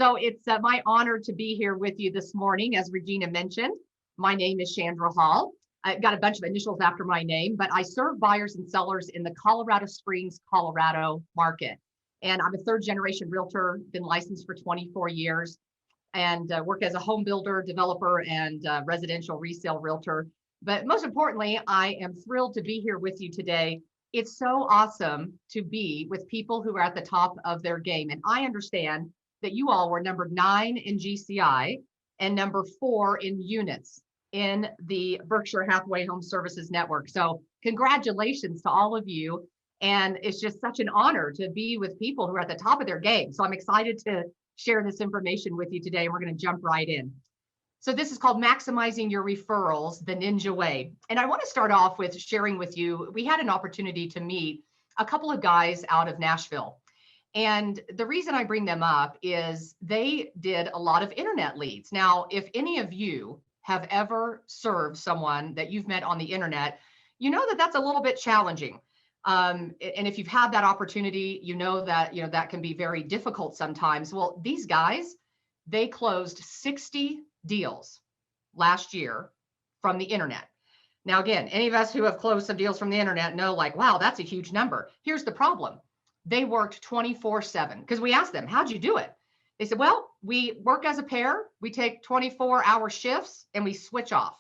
So it's my honor to be here with you this morning. As Regina mentioned, my name is Chandra Hall. I've got a bunch of initials after my name, but I serve buyers and sellers in the Colorado Springs, Colorado market. And I'm a third generation realtor, been licensed for 24 years and work as a home builder, developer, and residential resale realtor. But most importantly, I am thrilled to be here with you today. It's so awesome to be with people who are at the top of their game. And I understand that you all were number 9 in GCI and number 4 in units in the Berkshire Hathaway Home Services Network. So congratulations to all of you. And it's just such an honor to be with people who are at the top of their game. So I'm excited to share this information with you today. And we're going to jump right in. So this is called Maximizing Your Referrals, the Ninja Way. And I want to start off with sharing with you, we had an opportunity to meet a couple of guys out of Nashville. And the reason I bring them up is they did a lot of internet leads. Now, if any of you have ever served someone that you've met on the internet, you know that that's a little bit challenging. And if you've had that opportunity, you know that can be very difficult sometimes. Well, these guys, they closed 60 deals last year from the internet. Now, again, any of us who have closed some deals from the internet know, like, wow, that's a huge number. Here's the problem. They worked 24/7 because we asked them, how'd you do it? They said, well, we work as a pair. We take 24-hour shifts and we switch off.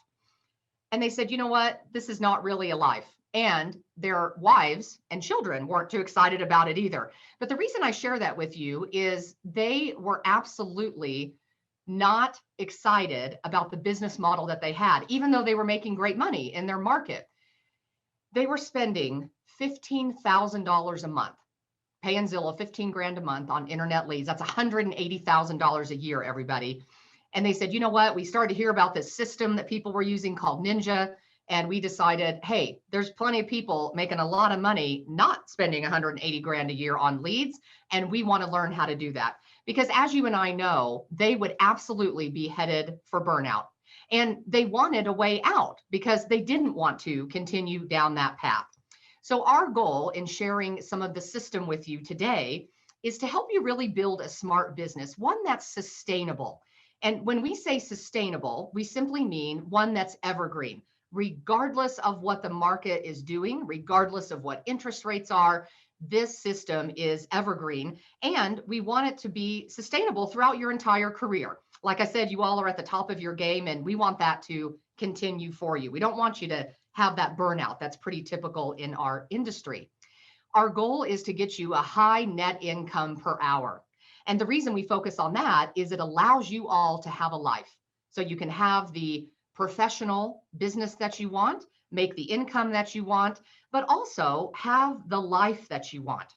And they said, you know what? This is not really a life. And their wives and children weren't too excited about it either. But the reason I share that with you is they were absolutely not excited about the business model that they had, even though they were making great money in their market. They were spending $15,000 a month, paying Zillow 15 grand a month on internet leads. That's $180,000 a year, everybody. And they said, you know what? We started to hear about this system that people were using called Ninja. And we decided, hey, there's plenty of people making a lot of money, not spending 180 grand a year on leads. And we want to learn how to do that. Because as you and I know, they would absolutely be headed for burnout. And they wanted a way out because they didn't want to continue down that path. So our goal in sharing some of the system with you today is to help you really build a smart business, one that's sustainable. And when we say sustainable, we simply mean one that's evergreen. Regardless of what the market is doing, regardless of what interest rates are, this system is evergreen, and we want it to be sustainable throughout your entire career. Like I said, you all are at the top of your game, and we want that to continue for you. We don't want you to have that burnout. That's pretty typical in our industry. Our goal is to get you a high net income per hour. And the reason we focus on that is it allows you all to have a life. So you can have the professional business that you want, make the income that you want, but also have the life that you want.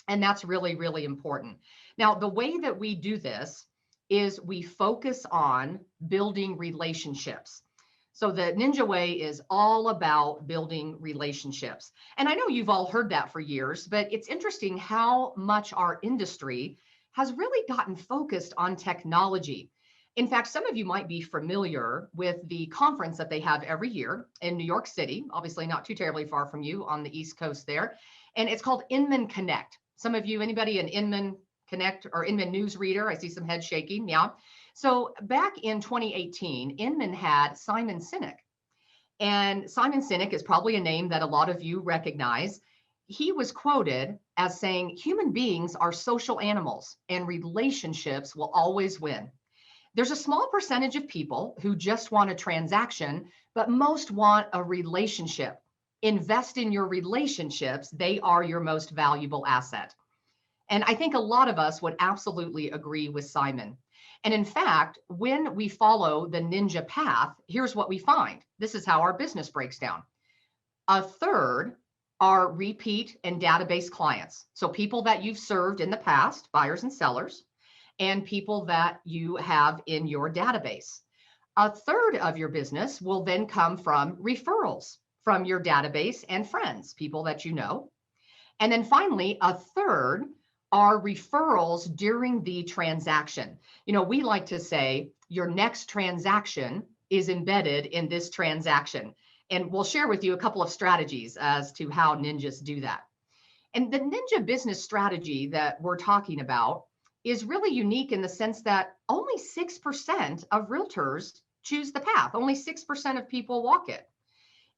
And that's really, really important. Now, the way that we do this is we focus on building relationships. So the Ninja Way is all about building relationships. And I know you've all heard that for years, but it's interesting how much our industry has really gotten focused on technology. In fact, some of you might be familiar with the conference that they have every year in New York City, obviously not too terribly far from you on the East Coast there. And it's called Inman Connect. Some of you, anybody an Inman Connect or Inman news reader? I see some head shaking. Yeah. So back in 2018, Inman had Simon Sinek. And Simon Sinek is probably a name that a lot of you recognize. He was quoted as saying, human beings are social animals and relationships will always win. There's a small percentage of people who just want a transaction, but most want a relationship. Invest in your relationships. They are your most valuable asset. And I think a lot of us would absolutely agree with Simon. And in fact, when we follow the ninja path, here's what we find. This is how our business breaks down. A third are repeat and database clients. So people that you've served in the past, buyers and sellers, and people that you have in your database. A third of your business will then come from referrals from your database and friends, people that you know. And then finally, a third are referrals during the transaction. You know, we like to say your next transaction is embedded in this transaction. And we'll share with you a couple of strategies as to how ninjas do that. And the ninja business strategy that we're talking about is really unique in the sense that only 6% of realtors choose the path. Only 6% of people walk it.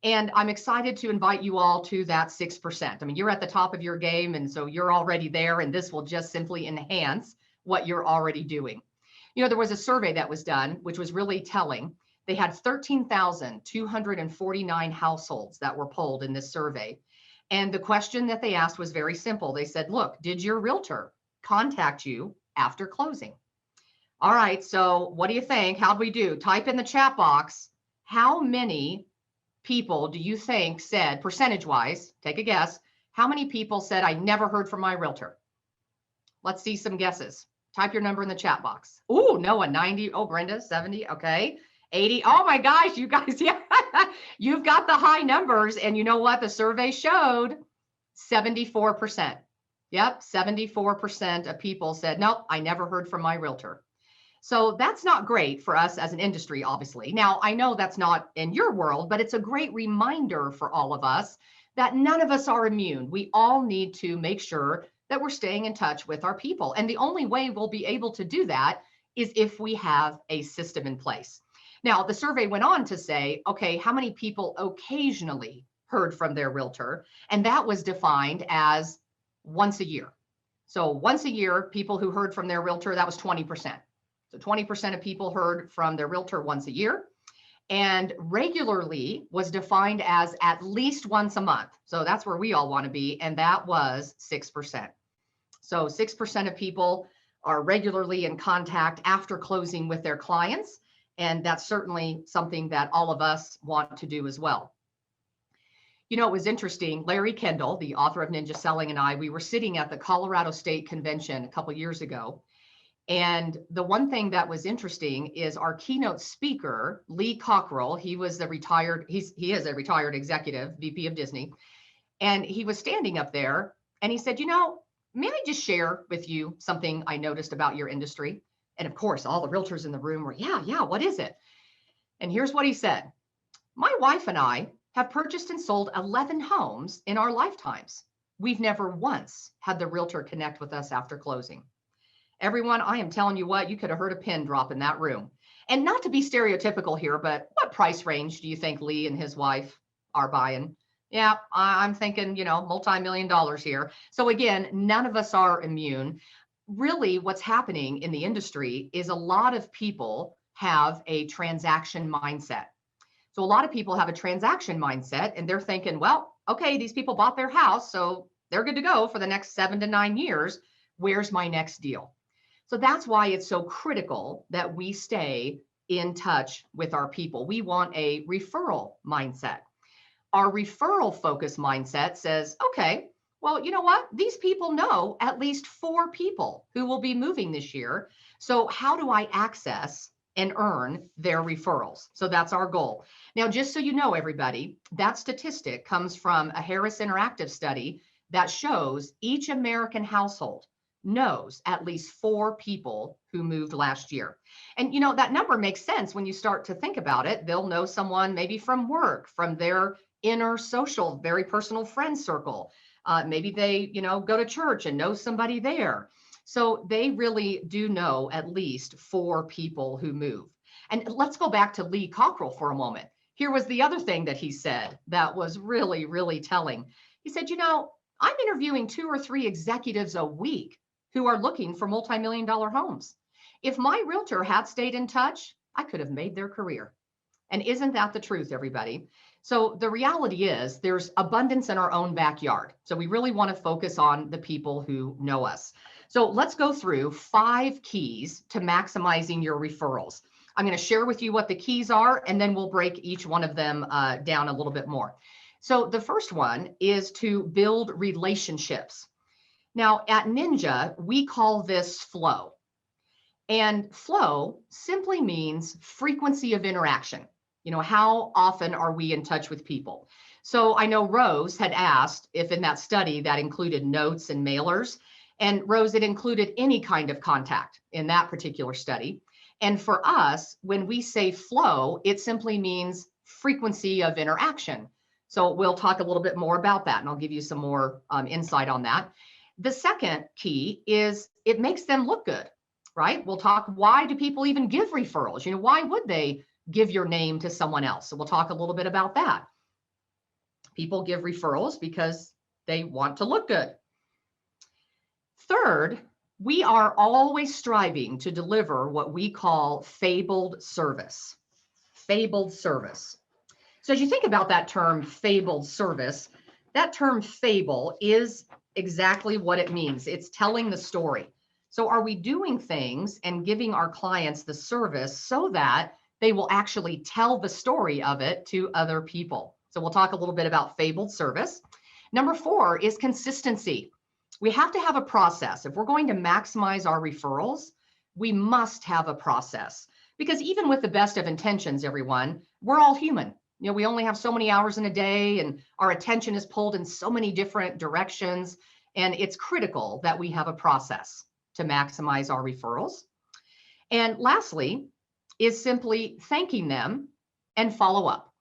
And I'm excited to invite you all to that 6%. I mean, you're at the top of your game, and so you're already there, and this will just simply enhance what you're already doing. You know, there was a survey that was done, which was really telling. They had 13,249 households that were polled in this survey. And the question that they asked was very simple. They said, look, did your realtor contact you after closing? All right, so what do you think? How'd we do? Type in the chat box. How many people do you think said, percentage-wise, take a guess, how many people said, I never heard from my realtor? Let's see some guesses. Type your number in the chat box. Oh, Noah, 90. Oh, Brenda, 70. Okay. 80. Oh my gosh, you guys, yeah, you've got the high numbers. And you know what? The survey showed 74%. Yep, 74% of people said, nope, I never heard from my realtor. So that's not great for us as an industry, obviously. Now, I know that's not in your world, but it's a great reminder for all of us that none of us are immune. We all need to make sure that we're staying in touch with our people. And the only way we'll be able to do that is if we have a system in place. Now, the survey went on to say, okay, how many people occasionally heard from their realtor? And that was defined as once a year. So once a year, people who heard from their realtor, that was 20%. So 20% of people heard from their realtor once a year. And regularly was defined as at least once a month. So that's where we all want to be. And that was 6%. So 6% of people are regularly in contact after closing with their clients. And that's certainly something that all of us want to do as well. You know, it was interesting. Larry Kendall, the author of Ninja Selling, and I, we were sitting at the Colorado State Convention a couple years ago. And the one thing that was interesting is our keynote speaker, Lee Cockrell, he is a retired executive, VP of Disney. And he was standing up there and he said, you know, may I just share with you something I noticed about your industry? And of course, all the realtors in the room were, yeah, what is it? And here's what he said. My wife and I have purchased and sold 11 homes in our lifetimes. We've never once had the realtor connect with us after closing. Everyone, I am telling you what, you could have heard a pin drop in that room. And not to be stereotypical here, but what price range do you think Lee and his wife are buying? Yeah, I'm thinking, you know, multi-million dollars here. So again, none of us are immune. Really, what's happening in the industry is a lot of people have a transaction mindset. So a lot of people have a transaction mindset and they're thinking, well, okay, these people bought their house, so they're good to go for the next 7 to 9 years. Where's my next deal? So that's why it's so critical that we stay in touch with our people. We want a referral mindset. Our referral focus mindset says, okay, well, you know what? These people know at least 4 people who will be moving this year. So how do I access and earn their referrals? So that's our goal. Now, just so you know, everybody, that statistic comes from a Harris Interactive study that shows each American household knows at least 4 people who moved last year. And you know, that number makes sense when you start to think about it. They'll know someone maybe from work, from their inner social, very personal friend circle. Maybe they, you know, go to church and know somebody there. So they really do know at least 4 people who move. And let's go back to Lee Cockrell for a moment. Here was the other thing that he said that was really, really telling. He said, you know, I'm interviewing 2 or 3 executives a week who are looking for multi-million-dollar homes. If my realtor had stayed in touch, I could have made their career. And isn't that the truth, everybody? So the reality is there's abundance in our own backyard. So we really want to focus on the people who know us. So let's go through 5 keys to maximizing your referrals. I'm going to share with you what the keys are, and then we'll break each one of them down a little bit more. So the first one is to build relationships. Now at Ninja, we call this flow. And flow simply means frequency of interaction. You know, how often are we in touch with people? So I know Rose had asked if in that study that included notes and mailers. And Rose, it included any kind of contact in that particular study. And for us, when we say flow, it simply means frequency of interaction. So we'll talk a little bit more about that, and I'll give you some more insight on that. The second key is it makes them look good, right? We'll talk, why do people even give referrals? Why would they give your name to someone else? So we'll talk a little bit about that. People give referrals because they want to look good. Third, we are always striving to deliver what we call fabled service. Fabled service. So as you think about that term, fabled service, that term fable is exactly what it means. It's telling the story. So are we doing things and giving our clients the service so that they will actually tell the story of it to other people? So we'll talk a little bit about fabled service. Number 4 is consistency. We have to have a process. If we're going to maximize our referrals, we must have a process, because even with the best of intentions, everyone, we're all human. We only have so many hours in a day, and our attention is pulled in so many different directions. And it's critical that we have a process to maximize our referrals. And lastly is simply thanking them and follow up.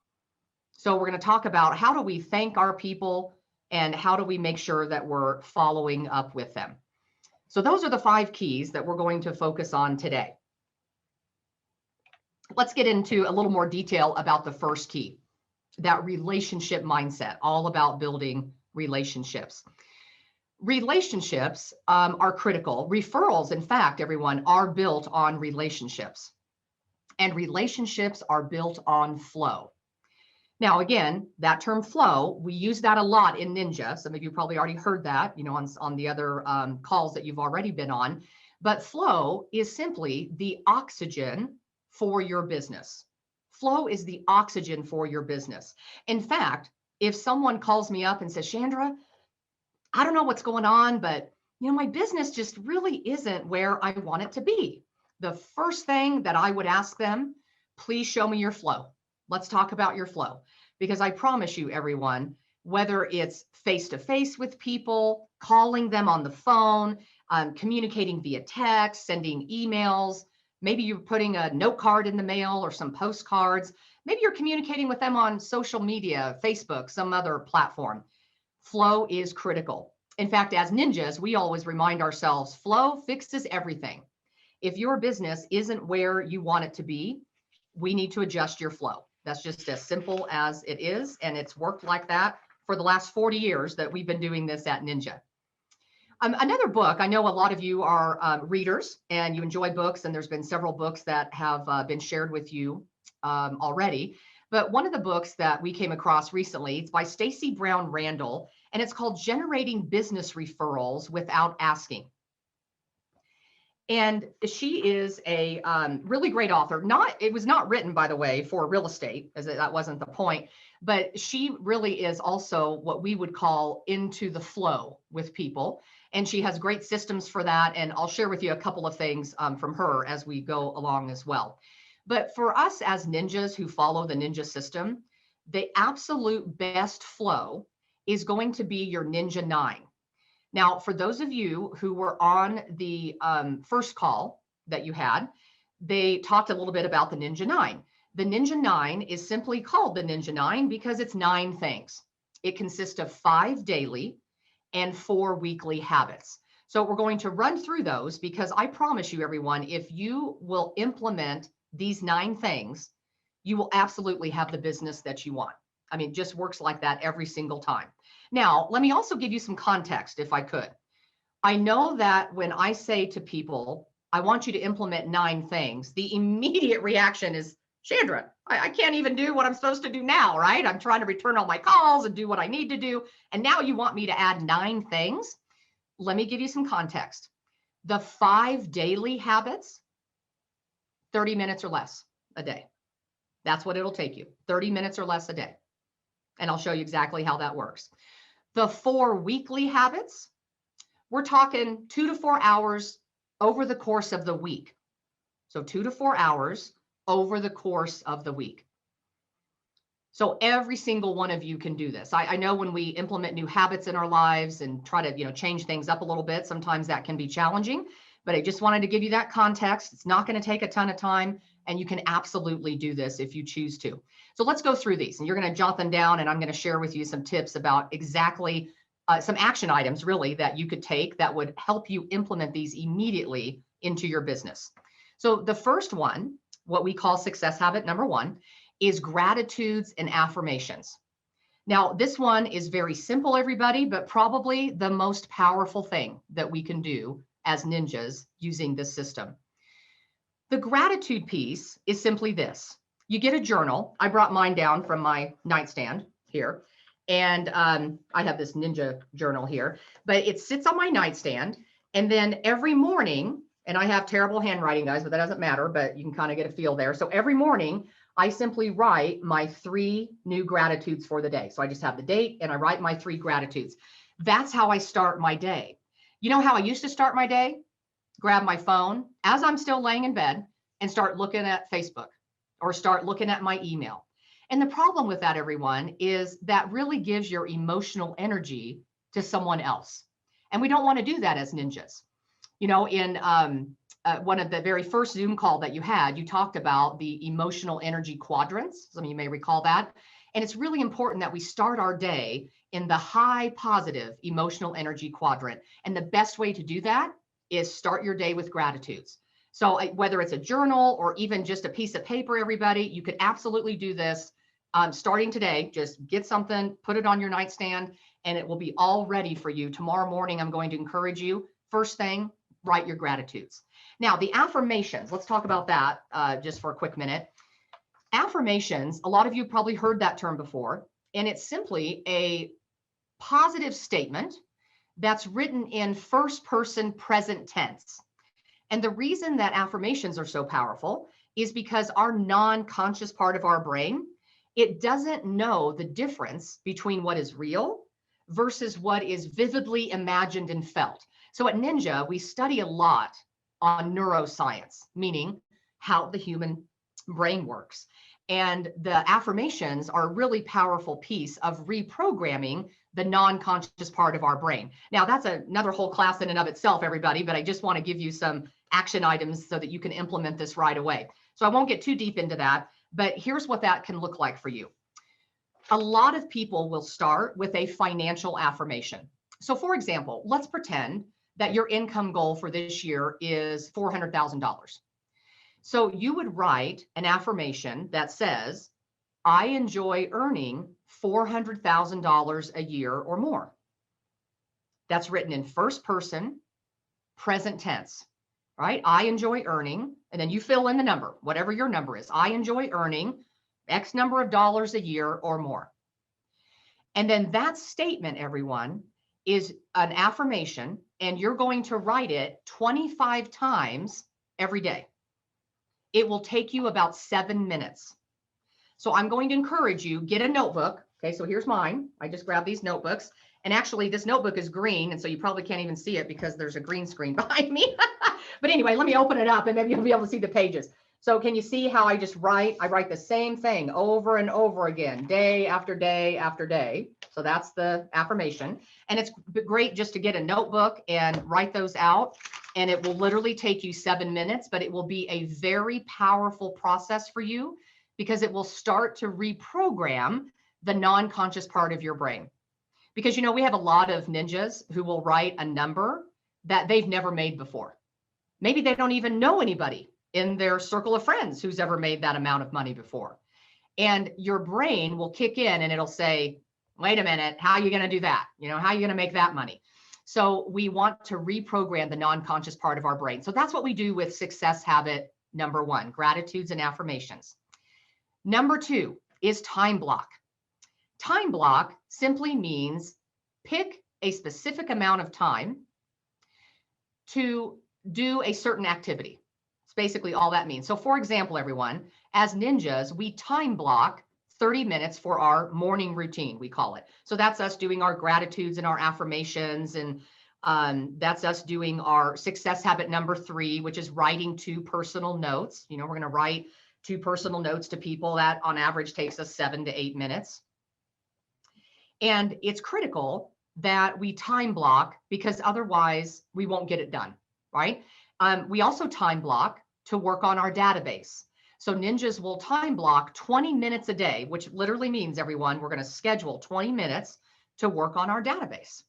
So we're going to talk about, how do we thank our people and how do we make sure that we're following up with them? So those are the 5 keys that we're going to focus on today. Let's get into a little more detail about the first key, that relationship mindset, all about building relationships. Relationships are critical. Referrals, in fact, everyone, are built on relationships. And relationships are built on flow. Now, again, that term flow, we use that a lot in Ninja. Some of you probably already heard that, on the other calls that you've already been on. But flow is simply the oxygen for your business. Flow is the oxygen for your business. In fact, if someone calls me up and says, Chandra, I don't know what's going on, but my business just really isn't where I want it to be. The first thing that I would ask them, please show me your flow. Let's talk about your flow, because I promise you, everyone, whether it's face-to-face with people, calling them on the phone, communicating via text, sending emails, maybe you're putting a note card in the mail or some postcards, maybe you're communicating with them on social media, Facebook, some other platform. Flow is critical. In fact, as ninjas, we always remind ourselves, flow fixes everything. If your business isn't where you want it to be, we need to adjust your flow. That's just as simple as it is. And it's worked like that for the last 40 years that we've been doing this at Ninja. Another book, I know a lot of you are readers and you enjoy books, and there's been several books that have been shared with you already. But one of the books that we came across recently, it's by Stacy Brown Randall, and it's called Generating Business Referrals Without Asking. And she is a really great author. It was not written, by the way, for real estate, as that wasn't the point, but she really is also what we would call into the flow with people. And she has great systems for that. And I'll share with you a couple of things from her as we go along as well. But for us as ninjas who follow the ninja system, the absolute best flow is going to be your Ninja 9. Now, for those of you who were on the first call that you had, they talked a little bit about the Ninja 9. The Ninja 9 is simply called the Ninja 9 because it's 9 things. It consists of 5 daily and 4 weekly habits. So we're going to run through those, because I promise you, everyone, if you will implement these 9 things, you will absolutely have the business that you want. I mean, it just works like that every single time. Now, let me also give you some context, if I could. I know that when I say to people, I want you to implement 9 things, the immediate reaction is, Chandra, I can't even do what I'm supposed to do now, right? I'm trying to return all my calls and do what I need to do. And now you want me to add 9 things? Let me give you some context. The 5 daily habits, 30 minutes or less a day. That's what it'll take you, 30 minutes or less a day. And I'll show you exactly how that works. The 4 weekly habits, we're talking 2 to 4 hours over the course of the week. So 2 to 4 hours over the course of the week. So every single one of you can do this. I know when we implement new habits in our lives and try to, change things up a little bit, sometimes that can be challenging, but I just wanted to give you that context. It's not going to take a ton of time, and you can absolutely do this if you choose to. So let's go through these, and you're going to jot them down, and I'm going to share with you some tips about exactly some action items really that you could take that would help you implement these immediately into your business. So the first one, what we call success habit number one, is gratitudes and affirmations. Now, this one is very simple, everybody, but probably the most powerful thing that we can do as ninjas using this system. The gratitude piece is simply this. You get a journal. I brought mine down from my nightstand here. And I have this ninja journal here, but it sits on my nightstand. And then every morning, and I have terrible handwriting, guys, but that doesn't matter, but you can kind of get a feel there. So every morning, I simply write my 3 new gratitudes for the day. So I just have the date and I write my 3 gratitudes. That's how I start my day. You know how I used to start my day? Grab my phone as I'm still laying in bed and start looking at Facebook or start looking at my email. And the problem with that, everyone, is that really gives your emotional energy to someone else. And we don't want to do that as ninjas. You know, in one of the very first Zoom call that you had, you talked about the emotional energy quadrants. Some of you may recall that. And it's really important that we start our day in the high positive emotional energy quadrant. And the best way to do that is start your day with gratitudes. So whether it's a journal or even just a piece of paper, everybody, you could absolutely do this starting today. Just get something, put it on your nightstand, and it will be all ready for you. Tomorrow morning, I'm going to encourage you, first thing, write your gratitudes. Now, the affirmations, let's talk about that just for a quick minute. Affirmations, a lot of you probably heard that term before, and it's simply a positive statement that's written in first person present tense. And the reason that affirmations are so powerful is because our non-conscious part of our brain, it doesn't know the difference between what is real versus what is vividly imagined and felt. So at Ninja, we study a lot on neuroscience, meaning how the human brain works. And the affirmations are a really powerful piece of reprogramming the non-conscious part of our brain. Now, that's another whole class in and of itself, everybody, but I just want to give you some action items so that you can implement this right away. So I won't get too deep into that, but here's what that can look like for you. A lot of people will start with a financial affirmation. So for example, let's pretend that your income goal for this year is $400,000. So you would write an affirmation that says, I enjoy earning $400,000 a year or more. That's written in first person, present tense, right? I enjoy earning, and then you fill in the number, whatever your number is. I enjoy earning X number of dollars a year or more. And then that statement, everyone, is an affirmation, and you're going to write it 25 times every day. It will take you about 7 minutes. So I'm going to encourage you, get a notebook. Okay, so here's mine. I just grabbed these notebooks. And actually, this notebook is green, and so you probably can't even see it because there's a green screen behind me. But anyway, let me open it up, and maybe you'll be able to see the pages. So can you see how I just write? I write the same thing over and over again, day after day after day. So that's the affirmation. And it's great just to get a notebook and write those out. And it will literally take you 7 minutes, but it will be a very powerful process for you because it will start to reprogram the non-conscious part of your brain. Because, you know, we have a lot of ninjas who will write a number that they've never made before. Maybe they don't even know anybody in their circle of friends who's ever made that amount of money before. And your brain will kick in and it'll say, wait a minute, how are you going to do that? You know, how are you going to make that money? So we want to reprogram the non-conscious part of our brain. So that's what we do with success habit number 1, gratitudes and affirmations. Number 2 is time block. Time block simply means pick a specific amount of time to do a certain activity. It's basically all that means. So for example, everyone, as ninjas, we time block 30 minutes for our morning routine, we call it. So that's us doing our gratitudes and our affirmations. And that's us doing our success habit number 3, which is writing 2 personal notes. You know, we're going to write 2 personal notes to people. That on average takes us 7 to 8 minutes. And it's critical that we time block because otherwise we won't get it done, right? We also time block to work on our database. So ninjas will time block 20 minutes a day, which literally means, everyone, we're going to schedule 20 minutes to work on our database.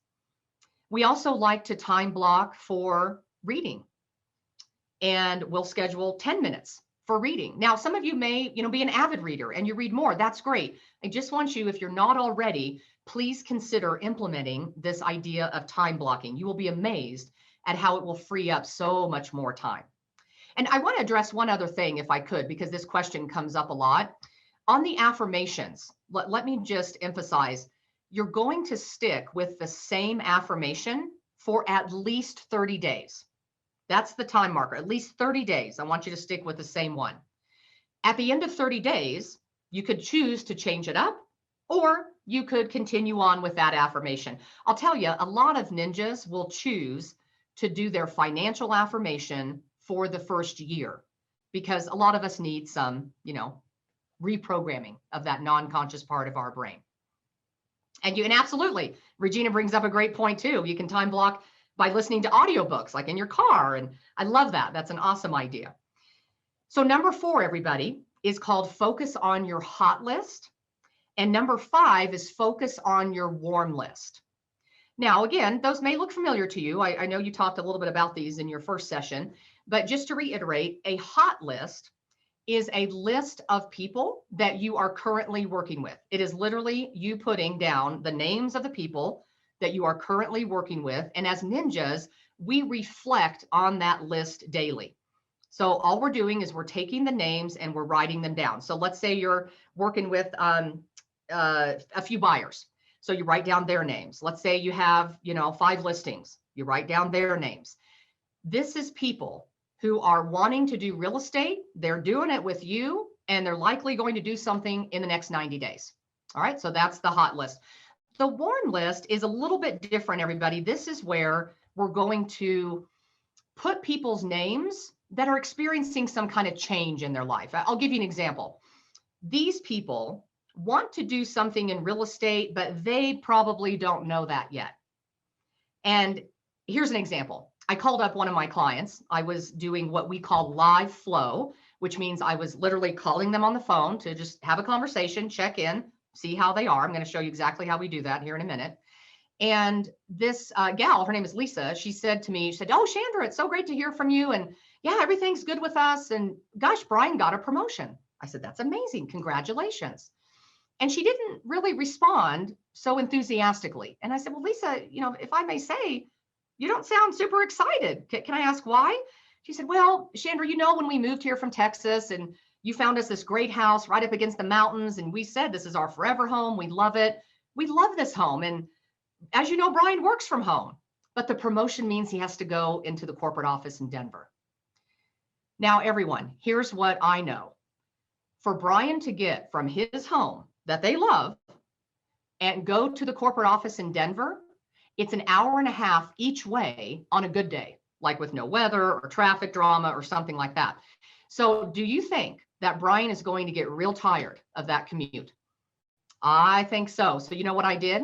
We also like to time block for reading, and we'll schedule 10 minutes for reading. Now, some of you may, be an avid reader and you read more. That's great. I just want you, if you're not already, please consider implementing this idea of time blocking. You will be amazed at how it will free up so much more time. And I want to address one other thing, if I could, because this question comes up a lot. On the affirmations, let me just emphasize, you're going to stick with the same affirmation for at least 30 days. That's the time marker, at least 30 days. I want you to stick with the same one. At the end of 30 days, you could choose to change it up, or you could continue on with that affirmation. I'll tell you, a lot of ninjas will choose to do their financial affirmation for the first year, because a lot of us need some, reprogramming of that non-conscious part of our brain. And absolutely, Regina brings up a great point too. You can time block by listening to audiobooks, like in your car. And I love that. That's an awesome idea. So number 4, everybody, is called focus on your hot list. And number 5 is focus on your warm list. Now, again, those may look familiar to you. I know you talked a little bit about these in your first session, but just to reiterate, a hot list is a list of people that you are currently working with. It is literally you putting down the names of the people that you are currently working with. And as ninjas, we reflect on that list daily. So all we're doing is we're taking the names and we're writing them down. So let's say you're working with a few buyers. So you write down their names. Let's say you have, 5 listings. You write down their names. This is people who are wanting to do real estate. They're doing it with you, and they're likely going to do something in the next 90 days. All right, so that's the hot list. The warm list is a little bit different, everybody. This is where we're going to put people's names that are experiencing some kind of change in their life. I'll give you an example. These people want to do something in real estate, but they probably don't know that yet. And here's an example. I called up one of my clients. I was doing what we call live flow, which means I was literally calling them on the phone to just have a conversation, check in, see how they are. I'm going to show you exactly how we do that here in a minute. And this gal, her name is Lisa, she said to me, "Oh, Chandra, it's so great to hear from you. And yeah, everything's good with us. And gosh, Brian got a promotion." I said, "That's amazing. Congratulations." And she didn't really respond so enthusiastically. And I said, "Well, Lisa, if I may say, you don't sound super excited. Can I ask why?" She said, "Well, Chandra, when we moved here from Texas and you found us this great house right up against the mountains, and we said, this is our forever home. We love it. We love this home. And as you know, Brian works from home, but the promotion means he has to go into the corporate office in Denver." Now, everyone, here's what I know. For Brian to get from his home that they love and go to the corporate office in Denver, it's an hour and a half each way on a good day, like with no weather or traffic drama or something like that. So do you think that Brian is going to get real tired of that commute? I think so. So you know what I did?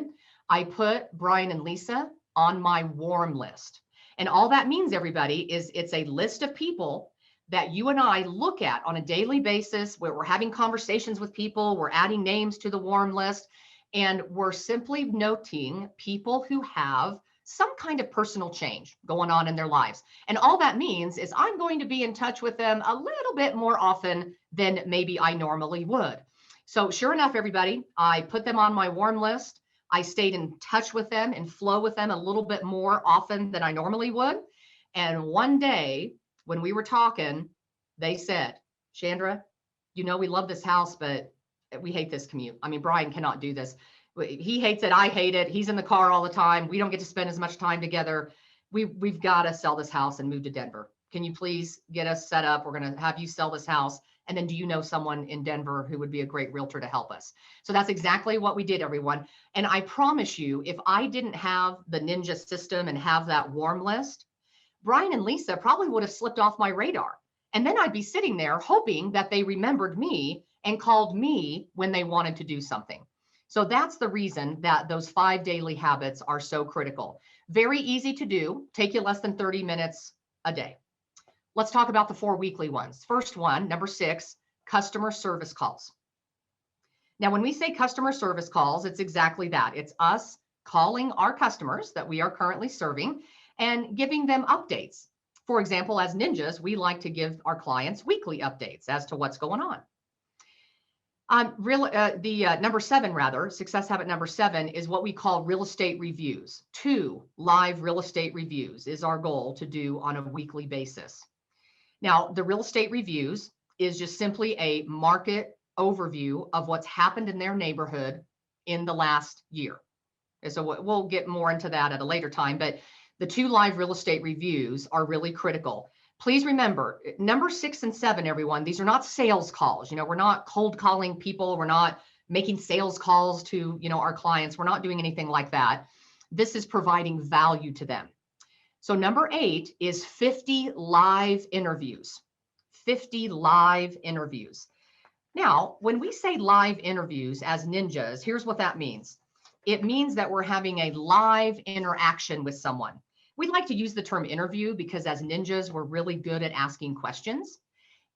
I put Brian and Lisa on my warm list. And all that means, everybody, is it's a list of people that you and I look at on a daily basis, where we're having conversations with people, we're adding names to the warm list, and we're simply noting people who have some kind of personal change going on in their lives. And all that means is I'm going to be in touch with them a little bit more often than maybe I normally would. So sure enough, everybody, I put them on my warm list. I stayed in touch with them and flow with them a little bit more often than I normally would. And one day when we were talking, they said, "Chandra, we love this house, but we hate this commute. I mean, Brian cannot do this. He hates it. I hate it. He's in the car all the time. We don't get to spend as much time together. We've got to sell this house and move to Denver. Can you please get us set up? We're going to have you sell this house. And then do you know someone in Denver who would be a great realtor to help us?" So that's exactly what we did, everyone. And I promise you, if I didn't have the ninja system and have that warm list, Brian and Lisa probably would have slipped off my radar. And then I'd be sitting there hoping that they remembered me and called me when they wanted to do something. So that's the reason that those 5 daily habits are so critical. Very easy to do, take you less than 30 minutes a day. Let's talk about the 4 weekly ones. First one, number 6, customer service calls. Now, when we say customer service calls, it's exactly that. It's us calling our customers that we are currently serving and giving them updates. For example, as ninjas, we like to give our clients weekly updates as to what's going on. Number 7, rather, success habit number 7 is what we call real estate reviews. 2 live real estate reviews is our goal to do on a weekly basis. Now, the real estate reviews is just simply a market overview of what's happened in their neighborhood in the last year. And so we'll get more into that at a later time, but the 2 live real estate reviews are really critical. Please remember, number 6 and 7, everyone, these are not sales calls. We're not cold calling people. We're not making sales calls to, our clients. We're not doing anything like that. This is providing value to them. So number 8 is 50 live interviews. 50 live interviews. Now, when we say live interviews as ninjas, here's what that means. It means that we're having a live interaction with someone. We like to use the term interview because as ninjas, we're really good at asking questions.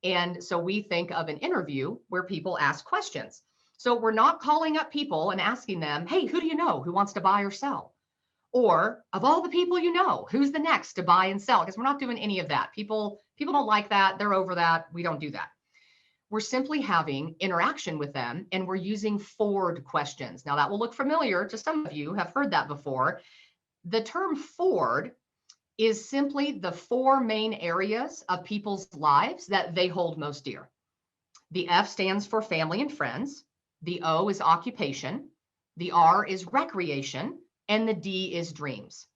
And so we think of an interview where people ask questions. So we're not calling up people and asking them, hey, who do you know who wants to buy or sell? Or of all the people you know, who's the next to buy and sell? Because we're not doing any of that. People don't like that. They're over that. We don't do that. We're simply having interaction with them and we're using forward questions. Now that will look familiar to some of you, have heard that before. The term forward is simply the 4 main areas of people's lives that they hold most dear. The F stands for family and friends. The O is occupation. The R is recreation. And the D is dreams.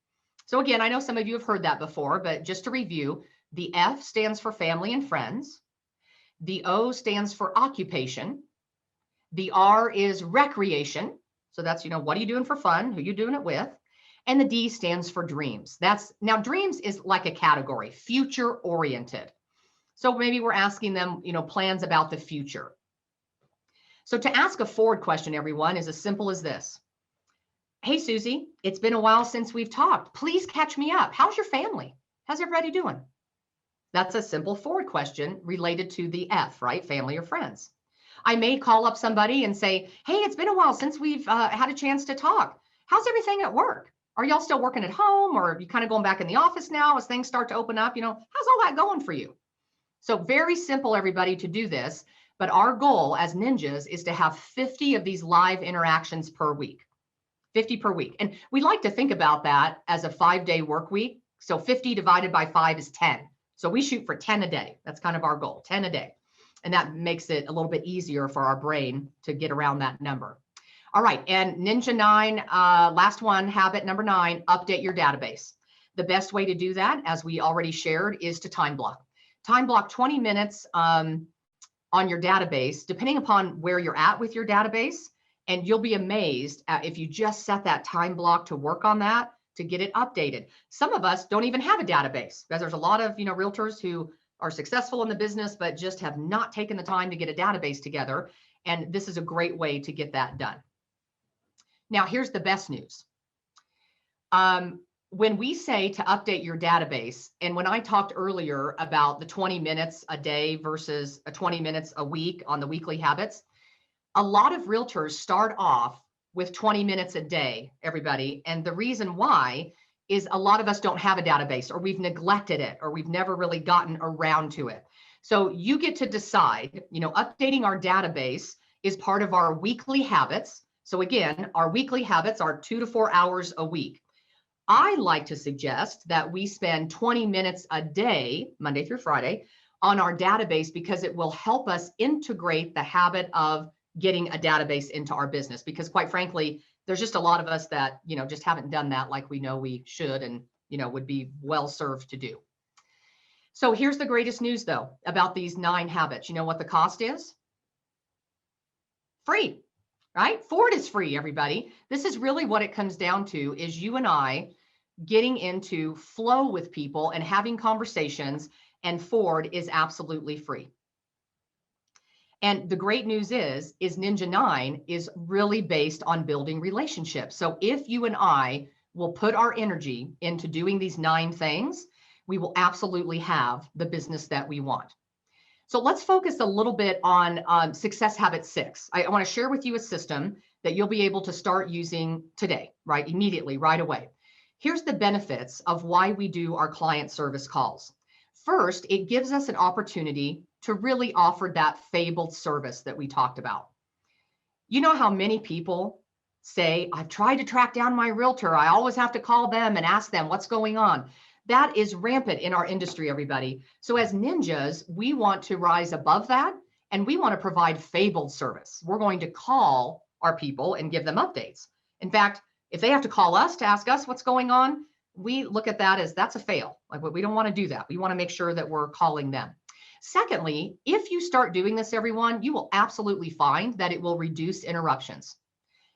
So again, I know some of you have heard that before, but just to review, the F stands for family and friends. The O stands for occupation. The R is recreation. So that's, what are you doing for fun? Who are you doing it with? And the D stands for dreams. Now dreams is like a category, future oriented. So maybe we're asking them, plans about the future. So to ask a forward question, everyone, is as simple as this. Hey, Susie, it's been a while since we've talked. Please catch me up. How's your family? How's everybody doing? That's a simple forward question related to the F, right? Family or friends. I may call up somebody and say, hey, it's been a while since we've had a chance to talk. How's everything at work? Are y'all still working at home or are you kind of going back in the office now as things start to open up? How's all that going for you? So very simple, everybody, to do this. But our goal as ninjas is to have 50 of these live interactions per week. 50 per week. And we like to think about that as a 5-day work week. So 50 divided by 5 is 10. So we shoot for 10 a day. That's kind of our goal, 10 a day. And that makes it a little bit easier for our brain to get around that number. All right, and Ninja 9, last one, habit number 9, update your database. The best way to do that, as we already shared, is to time block. Time block 20 minutes on your database, depending upon where you're at with your database, and you'll be amazed if you just set that time block to work on that, to get it updated. Some of us don't even have a database, because there's a lot of realtors who are successful in the business, but just have not taken the time to get a database together. And this is a great way to get that done. Now, here's the best news. When we say to update your database, and when I talked earlier about the 20 minutes a day versus 20 minutes a week on the weekly habits, a lot of realtors start off with 20 minutes a day, everybody. And the reason why is a lot of us don't have a database, or we've neglected it, or we've never really gotten around to it. So you get to decide, updating our database is part of our weekly habits. So again, our weekly habits are 2 to 4 hours a week. I like to suggest that we spend 20 minutes a day, Monday through Friday, on our database, because it will help us integrate the habit of getting a database into our business. Because quite frankly, there's just a lot of us that, just haven't done that like we know we should and, would be well served to do. So here's the greatest news though, about these 9 habits. You know what the cost is? Free. Right? Forward is free, everybody. This is really what it comes down to, is you and I getting into flow with people and having conversations, and Forward is absolutely free. And the great news is Ninja 9 is really based on building relationships. So if you and I will put our energy into doing these 9 things, we will absolutely have the business that we want. So let's focus a little bit on success habit 6. I want to share with you a system that you'll be able to start using today, right? Immediately, right away. Here's the benefits of why we do our client service calls. First, it gives us an opportunity to really offer that fabled service that we talked about. You know how many people say, I've tried to track down my realtor. I always have to call them and ask them what's going on. That is rampant in our industry, everybody. So as ninjas, we want to rise above that, and we want to provide fabled service. We're going to call our people and give them updates. In fact, if they have to call us to ask us what's going on, we look at that as that's a fail. Like, we don't want to do that. We want to make sure that we're calling them. Secondly, if you start doing this, everyone, you will absolutely find that it will reduce interruptions.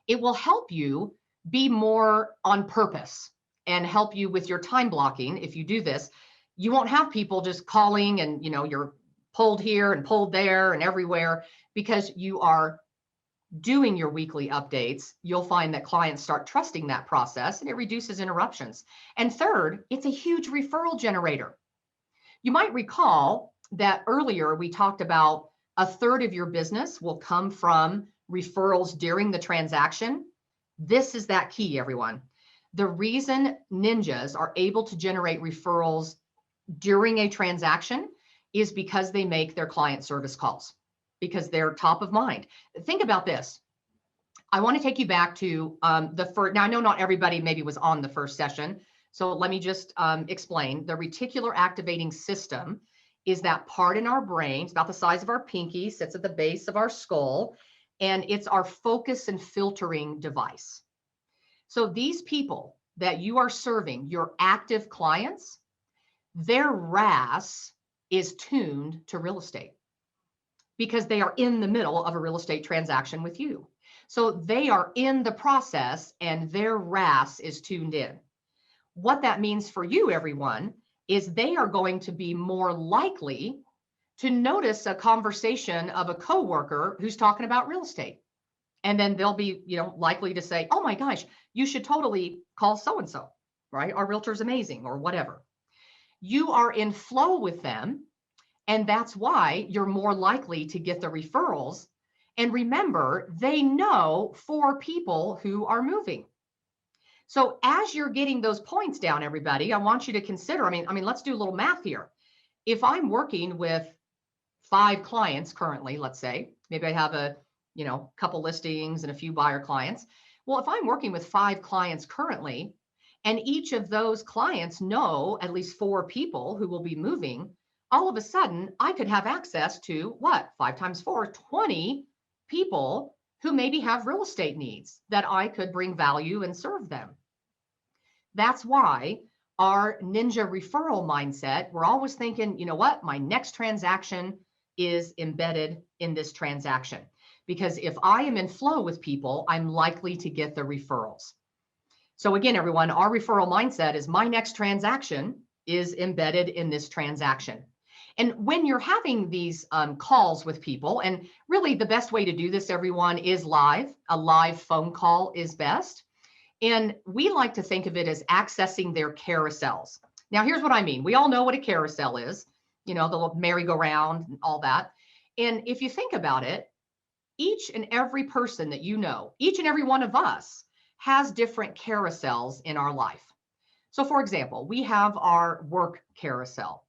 It will help you be more on purpose and help you with your time blocking. If you do this, you won't have people just calling and, you're pulled here and pulled there and everywhere, because you are doing your weekly updates. You'll find that clients start trusting that process, and it reduces interruptions. And third, it's a huge referral generator. You might recall that earlier we talked about a third of your business will come from referrals during the transaction. This is that key, everyone. The reason ninjas are able to generate referrals during a transaction is because they make their client service calls, because they're top of mind. Think about this. I want to take you back to the first. Now, I know not everybody maybe was on the first session, so let me just explain. The reticular activating system is that part in our brain. It's about the size of our pinky, sits at the base of our skull, and it's our focus and filtering device. So these people that you are serving, your active clients, their RAS is tuned to real estate because they are in the middle of a real estate transaction with you. So they are in the process and their RAS is tuned in. What that means for you, everyone, is they are going to be more likely to notice a conversation of a coworker who's talking about real estate. And then they'll be, likely to say, oh my gosh, you should totally call so-and-so, right? Our realtor's amazing, or whatever. You are in flow with them, and that's why you're more likely to get the referrals. And remember, they know 4 people who are moving. So as you're getting those points down, everybody, I want you to consider, I mean, let's do a little math here. If I'm working with 5 clients currently, let's say, maybe I have a, couple listings and a few buyer clients. Well, if I'm working with 5 clients currently, and each of those clients know at least 4 people who will be moving, all of a sudden I could have access to what? 5 times 4, 20 people who maybe have real estate needs that I could bring value and serve them. That's why our ninja referral mindset, we're always thinking, you know what? My next transaction is embedded in this transaction. Because if I am in flow with people, I'm likely to get the referrals. So again, everyone, our referral mindset is my next transaction is embedded in this transaction. And when you're having these calls with people, and really the best way to do this, everyone, is live. A live phone call is best. And we like to think of it as accessing their carousels. Now, here's what I mean. We all know what a carousel is, the little merry-go-round and all that. And if you think about it, each and every person that each and every one of us has different carousels in our life. So for example, we have our work carousel.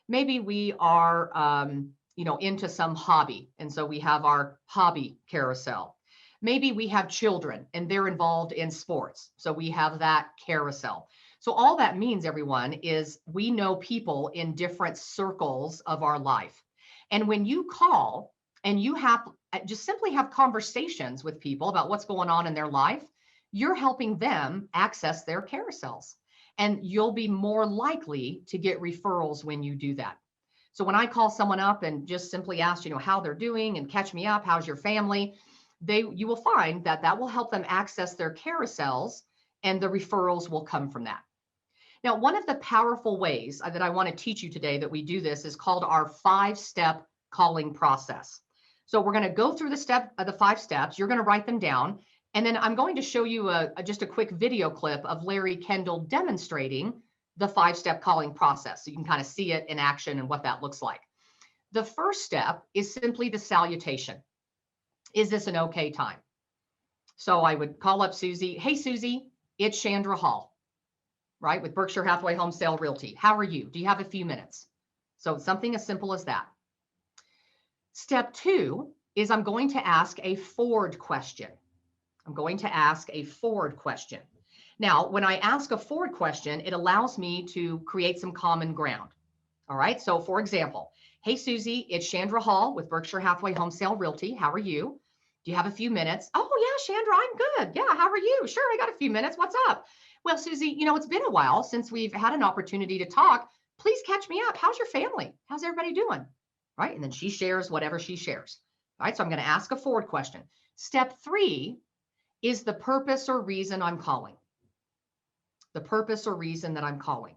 Maybe we are, into some hobby. And so we have our hobby carousel. Maybe we have children and they're involved in sports. So we have that carousel. So all that means, everyone, is we know people in different circles of our life. And when you call and you just simply have conversations with people about what's going on in their life, you're helping them access their carousels. And you'll be more likely to get referrals when you do that. So when I call someone up and just simply ask, how they're doing and catch me up, how's your family? You will find that will help them access their carousels, and the referrals will come from that. Now, one of the powerful ways that I want to teach you today that we do this is called our 5-step calling process. So we're going to go through the 5 steps. You're going to write them down. And then I'm going to show you just a quick video clip of Larry Kendall demonstrating the 5-step calling process. So you can kind of see it in action and what that looks like. The first step is simply the salutation. Is this an okay time? So I would call up Susie. Hey, Susie, it's Chandra Hall, right? With Berkshire Hathaway Home Sale Realty. How are you? Do you have a few minutes? So something as simple as that. Step 2 is I'm going to ask a forward question. I'm going to ask a forward question. Now, when I ask a forward question, it allows me to create some common ground. All right. So for example, hey, Susie, it's Chandra Hall with Berkshire Hathaway Home Sale Realty. How are you? Do you have a few minutes? Oh, yeah, Chandra, I'm good. Yeah. How are you? Sure. I got a few minutes. What's up? Well, Susie, it's been a while since we've had an opportunity to talk. Please catch me up. How's your family? How's everybody doing? Right. And then she shares whatever she shares. All right. So I'm going to ask a forward question. Step 3 is the purpose or reason I'm calling. The purpose or reason that I'm calling.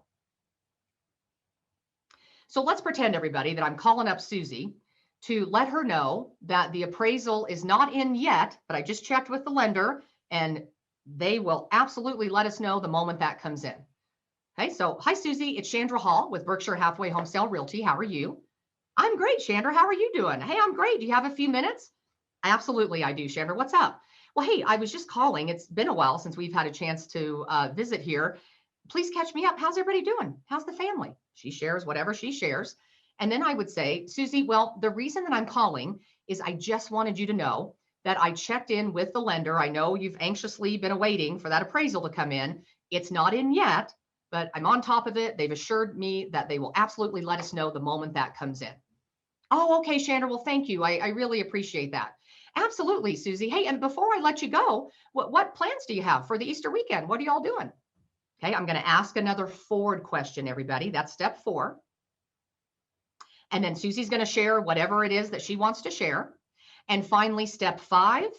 So let's pretend, everybody, that I'm calling up Susie to let her know that the appraisal is not in yet, but I just checked with the lender and they will absolutely let us know the moment that comes in. Okay, so hi, Susie, it's Chandra Hall with Berkshire Hathaway Home Sale Realty. How are you? I'm great, Chandra. How are you doing? Hey, I'm great. Do you have a few minutes? Absolutely, I do, Chandra. What's up? Well, hey, I was just calling. It's been a while since we've had a chance to visit here. Please catch me up. How's everybody doing? How's the family? She shares whatever she shares. And then I would say, Susie, well, the reason that I'm calling is I just wanted you to know that I checked in with the lender. I know you've anxiously been awaiting for that appraisal to come in. It's not in yet, but I'm on top of it. They've assured me that they will absolutely let us know the moment that comes in. Oh, okay, Chandra. Well, thank you. I really appreciate that. Absolutely, Susie. Hey, and before I let you go, what plans do you have for the Easter weekend? What are y'all doing? Okay, I'm going to ask another forward question, everybody. That's step 4. And then Susie's going to share whatever it is that she wants to share. And finally, step 5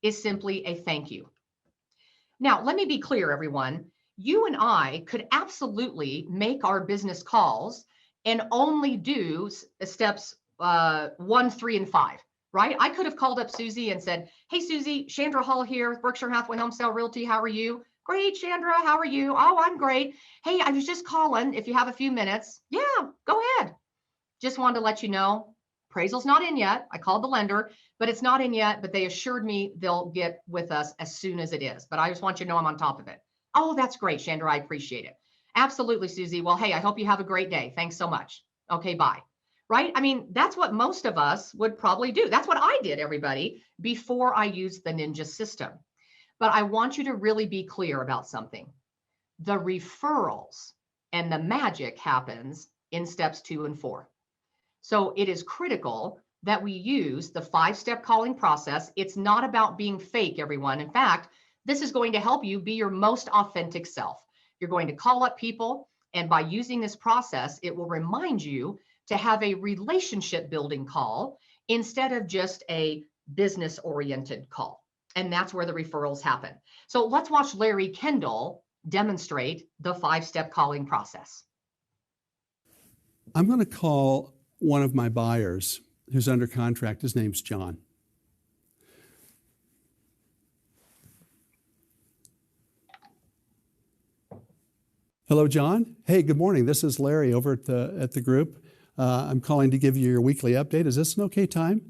is simply a thank you. Now, let me be clear, everyone. You and I could absolutely make our business calls and only do steps 1, 3, and 5. Right? I could have called up Susie and said, hey, Susie, Chandra Hall here with Berkshire Hathaway Home Sale Realty. How are you? Great, Chandra. How are you? Oh, I'm great. Hey, I was just calling if you have a few minutes. Yeah, go ahead. Just wanted to let you know, appraisal's not in yet. I called the lender, but it's not in yet, but they assured me they'll get with us as soon as it is. But I just want you to know I'm on top of it. Oh, that's great, Chandra. I appreciate it. Absolutely, Susie. Well, hey, I hope you have a great day. Thanks so much. Okay, bye. Right? I mean, that's what most of us would probably do. That's what I did, everybody, before I used the Ninja system. But I want you to really be clear about something. The referrals and the magic happens in steps 2 and 4. So it is critical that we use the 5-step calling process. It's not about being fake, everyone. In fact, this is going to help you be your most authentic self. You're going to call up people, and by using this process, it will remind you to have a relationship building call instead of just a business oriented call. And that's where the referrals happen. So let's watch Larry Kendall demonstrate the 5-step calling process. I'm going to call one of my buyers who's under contract. His name's John. Hello, John. Hey, good morning. This is Larry over at the group. I'm calling to give you your weekly update. Is this an okay time?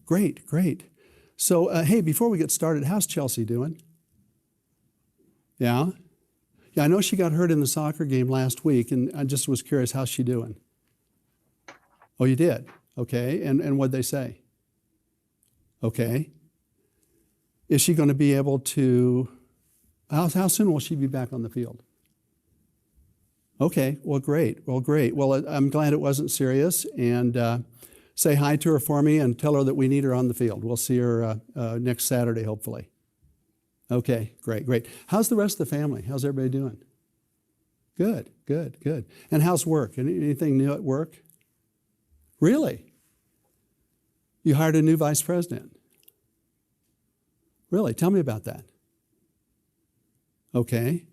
Great, great. So, hey, before we get started, how's Chelsea doing? Yeah? Yeah, I know she got hurt in the soccer game last week, and I just was curious, how's she doing? Oh, you did? Okay, and what'd they say? Okay. Is she going to be able to, how soon will she be back on the field? Okay, well, great. Well, I'm glad it wasn't serious, and say hi to her for me and tell her that we need her on the field. We'll see her next Saturday, hopefully. Okay, great. How's the rest of the family? How's everybody doing? Good. And how's work? Anything new at work? Really? You hired a new vice president? Really? Tell me about that. Okay.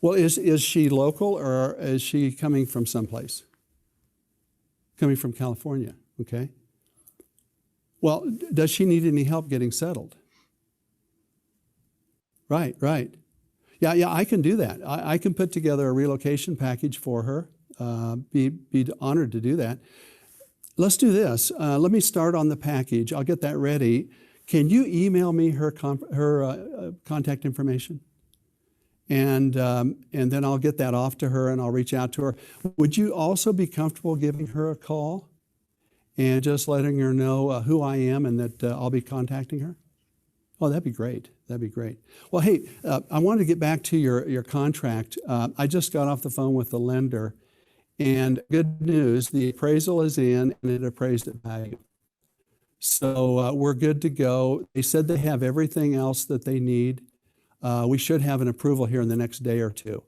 Well, is she local or is she coming from someplace? Coming from California, okay. Well, does she need any help getting settled? Right. Yeah, I can do that. I can put together a relocation package for her. Be honored to do that. Let's do this. Let me start on the package. I'll get that ready. Can you email me her contact information? And then I'll get that off to her and I'll reach out to her. Would you also be comfortable giving her a call and just letting her know who I am and that I'll be contacting her? Oh, that'd be great. That'd be great. Well, hey, I wanted to get back to your contract. I just got off the phone with the lender, and good news, the appraisal is in and it appraised at value. So we're good to go. They said they have everything else that they need. We should have an approval here in the next day or two,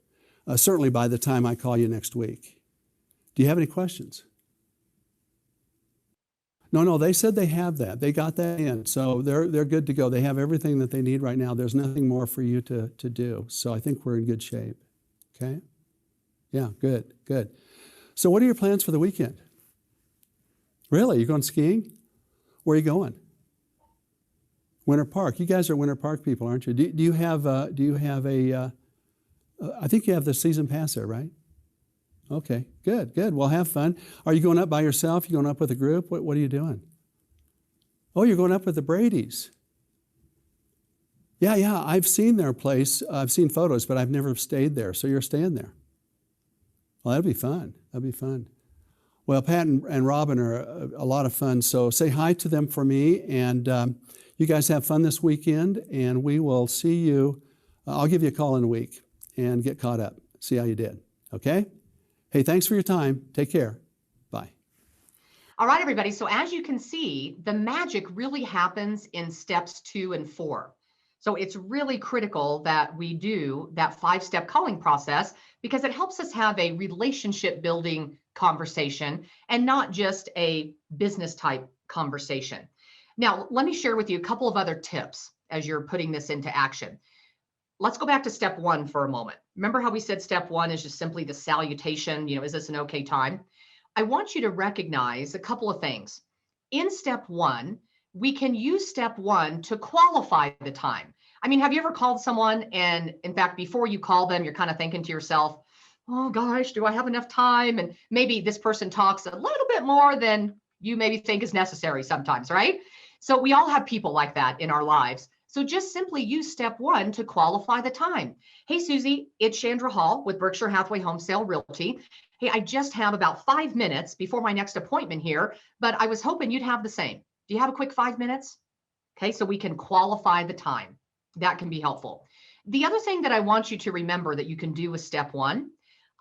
certainly by the time I call you next week. Do you have any questions? No, they said they have that. They got that in. So they're good to go. They have everything that they need right now. There's nothing more for you to do. So I think we're in good shape. Okay? Yeah, good. So what are your plans for the weekend? Really? You're going skiing? Where are you going? Winter Park. You guys are Winter Park people, aren't you? Do you have I think you have the season pass there, right? Okay, good. Well, have fun. Are you going up by yourself? You going up with a group? What are you doing? Oh, you're going up with the Bradys. Yeah, I've seen their place. I've seen photos, but I've never stayed there. So you're staying there. Well, that'd be fun. Well, Pat and Robin are a lot of fun. So say hi to them for me, and you guys have fun this weekend, and we will see you. I'll give you a call in a week and get caught up. See how you did. Okay? Hey, thanks for your time. Take care. Bye. All right, everybody. So as you can see, the magic really happens in steps 2 and 4. So it's really critical that we do that 5-step calling process because it helps us have a relationship building conversation and not just a business type conversation. Now, let me share with you a couple of other tips as you're putting this into action. Let's go back to step 1 for a moment. Remember how we said step 1 is just simply the salutation, is this an okay time? I want you to recognize a couple of things. In step 1, we can use step 1 to qualify the time. I mean, have you ever called someone and in fact, before you call them, you're kind of thinking to yourself, oh gosh, do I have enough time? And maybe this person talks a little bit more than you maybe think is necessary sometimes, right? So we all have people like that in our lives. So just simply use step 1 to qualify the time. Hey, Susie, it's Chandra Hall with Berkshire Hathaway Home Sale Realty. Hey, I just have about 5 minutes before my next appointment here, but I was hoping you'd have the same. Do you have a quick 5 minutes? Okay, so we can qualify the time. That can be helpful. The other thing that I want you to remember that you can do with step 1,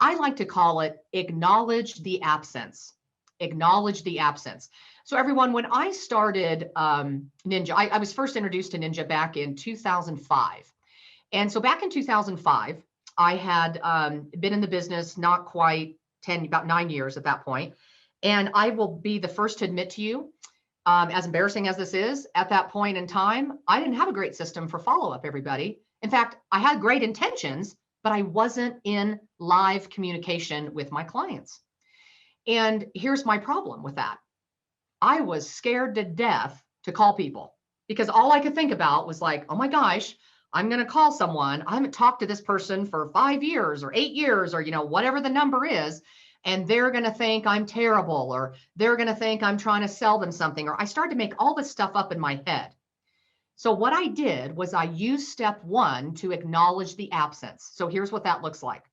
I like to call it acknowledge the absence. Acknowledge the absence. So everyone, when I started Ninja, I was first introduced to Ninja back in 2005. And so back in 2005, I had been in the business not quite 10, about 9 years at that point. And I will be the first to admit to you, as embarrassing as this is, at that point in time, I didn't have a great system for follow-up, everybody. In fact, I had great intentions, but I wasn't in live communication with my clients. And here's my problem with that. I was scared to death to call people because all I could think about was like, oh my gosh, I'm going to call someone. I haven't talked to this person for 5 years or 8 years or, whatever the number is. And they're going to think I'm terrible, or they're going to think I'm trying to sell them something. Or I started to make all this stuff up in my head. So what I did was I used step 1 to acknowledge the absence. So here's what that looks like.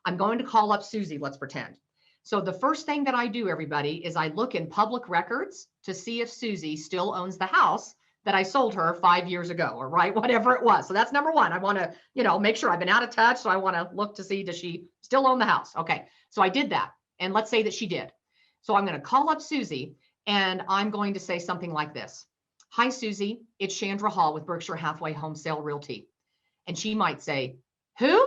I'm going to call up Susie, let's pretend. So the first thing that I do, everybody, is I look in public records to see if Susie still owns the house that I sold her 5 years ago, or right, whatever it was. So that's number 1. I want to, make sure I've been out of touch. So I want to look to see, does she still own the house? Okay, so I did that. And let's say that she did. So I'm going to call up Susie and I'm going to say something like this. Hi, Susie, it's Chandra Hall with Berkshire Hathaway Home Sale Realty. And she might say, who?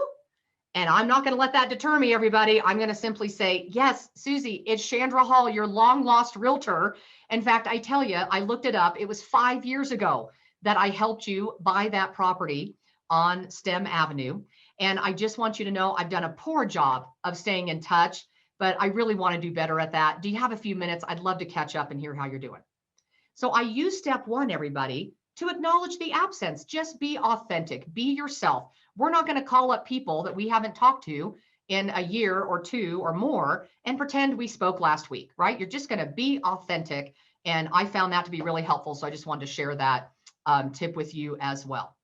And I'm not going to let that deter me, everybody. I'm going to simply say, yes, Susie, it's Chandra Hall, your long lost realtor. In fact, I tell you, I looked it up. It was 5 years ago that I helped you buy that property on STEM Avenue. And I just want you to know I've done a poor job of staying in touch, but I really want to do better at that. Do you have a few minutes? I'd love to catch up and hear how you're doing. So I use step 1, everybody, to acknowledge the absence. Just be authentic, be yourself. We're not going to call up people that we haven't talked to in a year or 2 or more and pretend we spoke last week, right? You're just going to be authentic And I found that to be really helpful. So I just wanted to share that tip with you as well.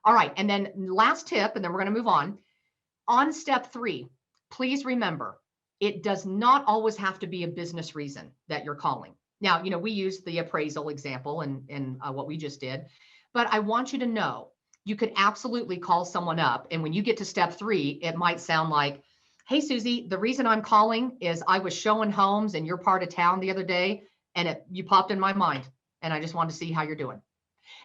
All right. And then last tip, and then we're going to move on. On step 3, please remember, it does not always have to be a business reason that you're calling. Now, we used the appraisal example in what we just did, but I want you to know you could absolutely call someone up. And when you get to step 3, it might sound like, hey, Susie, the reason I'm calling is I was showing homes in your part of town the other day, and you popped in my mind, and I just wanted to see how you're doing.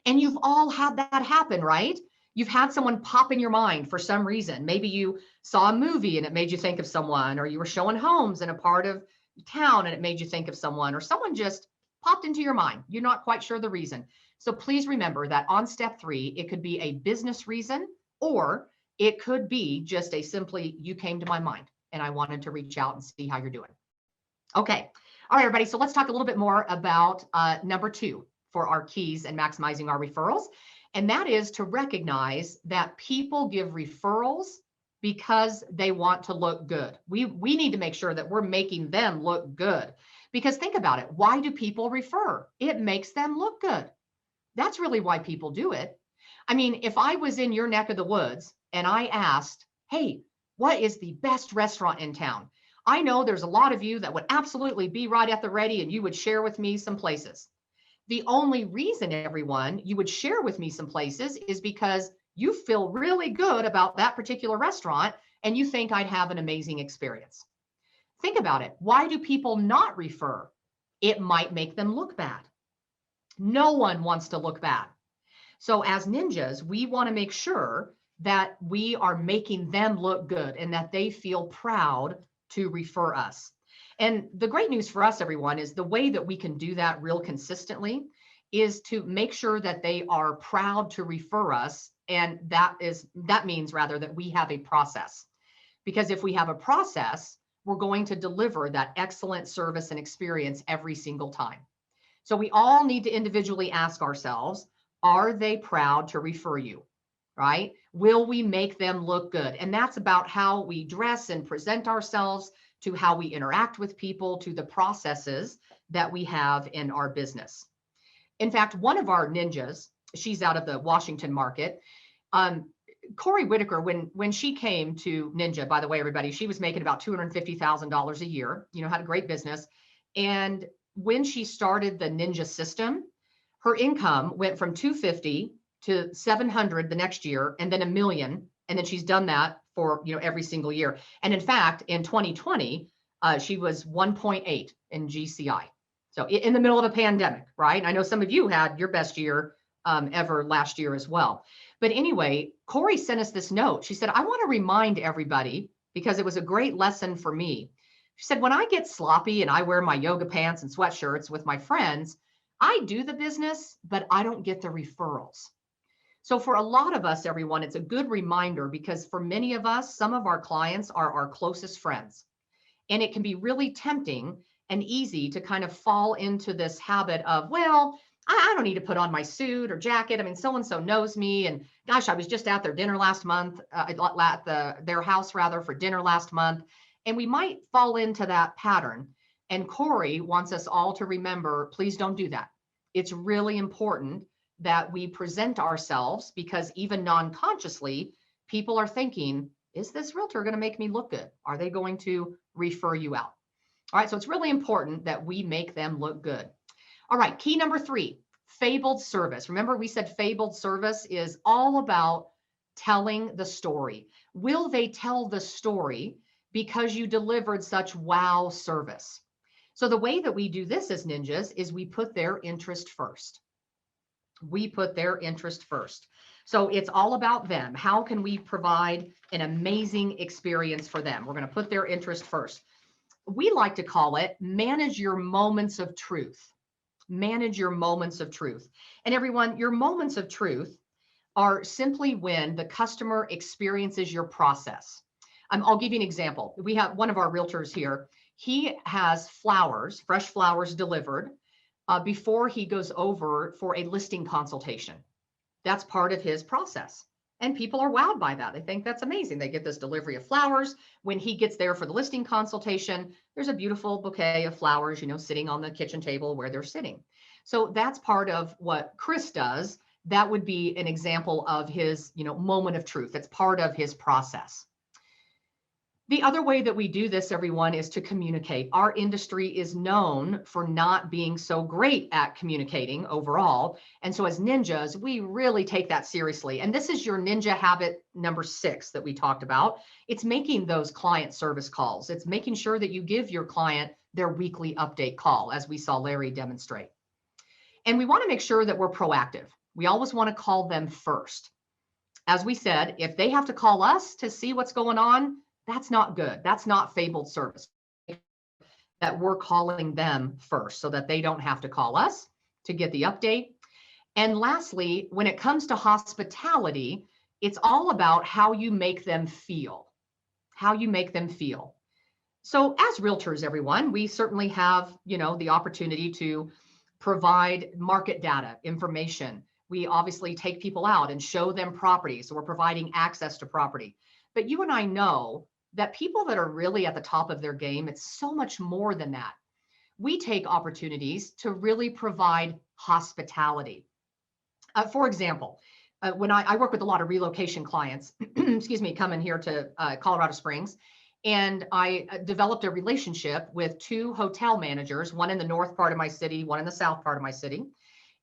And you've all had that happen, right? You've had someone pop in your mind for some reason. Maybe you saw a movie and it made you think of someone, or you were showing homes in a part of town and it made you think of someone, or someone just popped into your mind. You're not quite sure the reason. So please remember that on step 3, it could be a business reason, or it could be just a simply, you came to my mind and I wanted to reach out and see how you're doing. Okay. All right, everybody. So let's talk a little bit more about number 2 for our keys and maximizing our referrals. And that is to recognize that people give referrals because they want to look good. We need to make sure that we're making them look good. Because think about it. Why do people refer? It makes them look good. That's really why people do it. I mean, if I was in your neck of the woods and I asked, hey, what is the best restaurant in town? I know there's a lot of you that would absolutely be right at the ready and you would share with me some places. The only reason, everyone, you would share with me some places is because you feel really good about that particular restaurant and you think I'd have an amazing experience. Think about it. Why do people not refer? It might make them look bad. No one wants to look bad. So as ninjas, we want to make sure that we are making them look good and that they feel proud to refer us. And the great news for us, everyone, is the way that we can do that real consistently is to make sure that they are proud to refer us. And that means rather that we have a process. Because if we have a process, we're going to deliver that excellent service and experience every single time. So we all need to individually ask ourselves, are they proud to refer you? Right? Will we make them look good? And that's about how we dress and present ourselves, to how we interact with people, to the processes that we have in our business. In fact, one of our ninjas, she's out of the Washington market, Corey Whitaker, when she came to Ninja, by the way, everybody, she was making about $250,000 a year, had a great business. And when she started the Ninja system, her income went from 250 to 700 the next year, and then $1 million. And then she's done that for every single year. And in fact, in 2020, she was 1.8 in GCI. So in the middle of a pandemic, right? I know some of you had your best year ever last year as well. But anyway, Corey sent us this note. She said, I want to remind everybody, because it was a great lesson for me. She said, when I get sloppy and I wear my yoga pants and sweatshirts with my friends, I do the business, but I don't get the referrals. So for a lot of us, everyone, it's a good reminder, because for many of us, some of our clients are our closest friends. And it can be really tempting and easy to kind of fall into this habit of, well, I don't need to put on my suit or jacket. I mean, so-and-so knows me. And gosh, I was just at their dinner last month, at their house rather, for dinner last month. And we might fall into that pattern. And Corey wants us all to remember, please don't do that. It's really important that we present ourselves, because even non-consciously, people are thinking, is this realtor going to make me look good? Are they going to refer you out? All right, so it's really important that we make them look good. All right, key number 3, fabled service. Remember, we said fabled service is all about telling the story. Will they tell the story because you delivered such wow service? So the way that we do this as ninjas is we put their interest first. We put their interest first. So it's all about them. How can we provide an amazing experience for them? We're going to put their interest first. We like to call it manage your moments of truth. Manage your moments of truth. And everyone, your moments of truth are simply when the customer experiences your process. I'll give you an example. We have one of our realtors here. He has flowers, fresh flowers delivered before he goes over for a listing consultation. That's part of his process. And people are wowed by that. They think that's amazing. They get this delivery of flowers. When he gets there for the listing consultation, there's a beautiful bouquet of flowers, sitting on the kitchen table where they're sitting. So that's part of what Chris does. That would be an example of his, moment of truth. It's part of his process. The other way that we do this, everyone, is to communicate. Our industry is known for not being so great at communicating overall. And so as ninjas, we really take that seriously. And this is your ninja habit number 6 that we talked about. It's making those client service calls. It's making sure that you give your client their weekly update call, as we saw Larry demonstrate. And we want to make sure that we're proactive. We always want to call them first. As we said, if they have to call us to see what's going on, that's not good. That's not fabled service. That we're calling them first so that they don't have to call us to get the update. And lastly, when it comes to hospitality, it's all about how you make them feel. How you make them feel. So as realtors, everyone, we certainly have, the opportunity to provide market data, information. We obviously take people out and show them property. So we're providing access to property. But you and I know that people that are really at the top of their game, it's so much more than that. We take opportunities to really provide hospitality. For example, when I work with a lot of relocation clients, excuse me, coming here to Colorado Springs, and I developed a relationship with 2 hotel managers, one in the north part of my city, one in the south part of my city.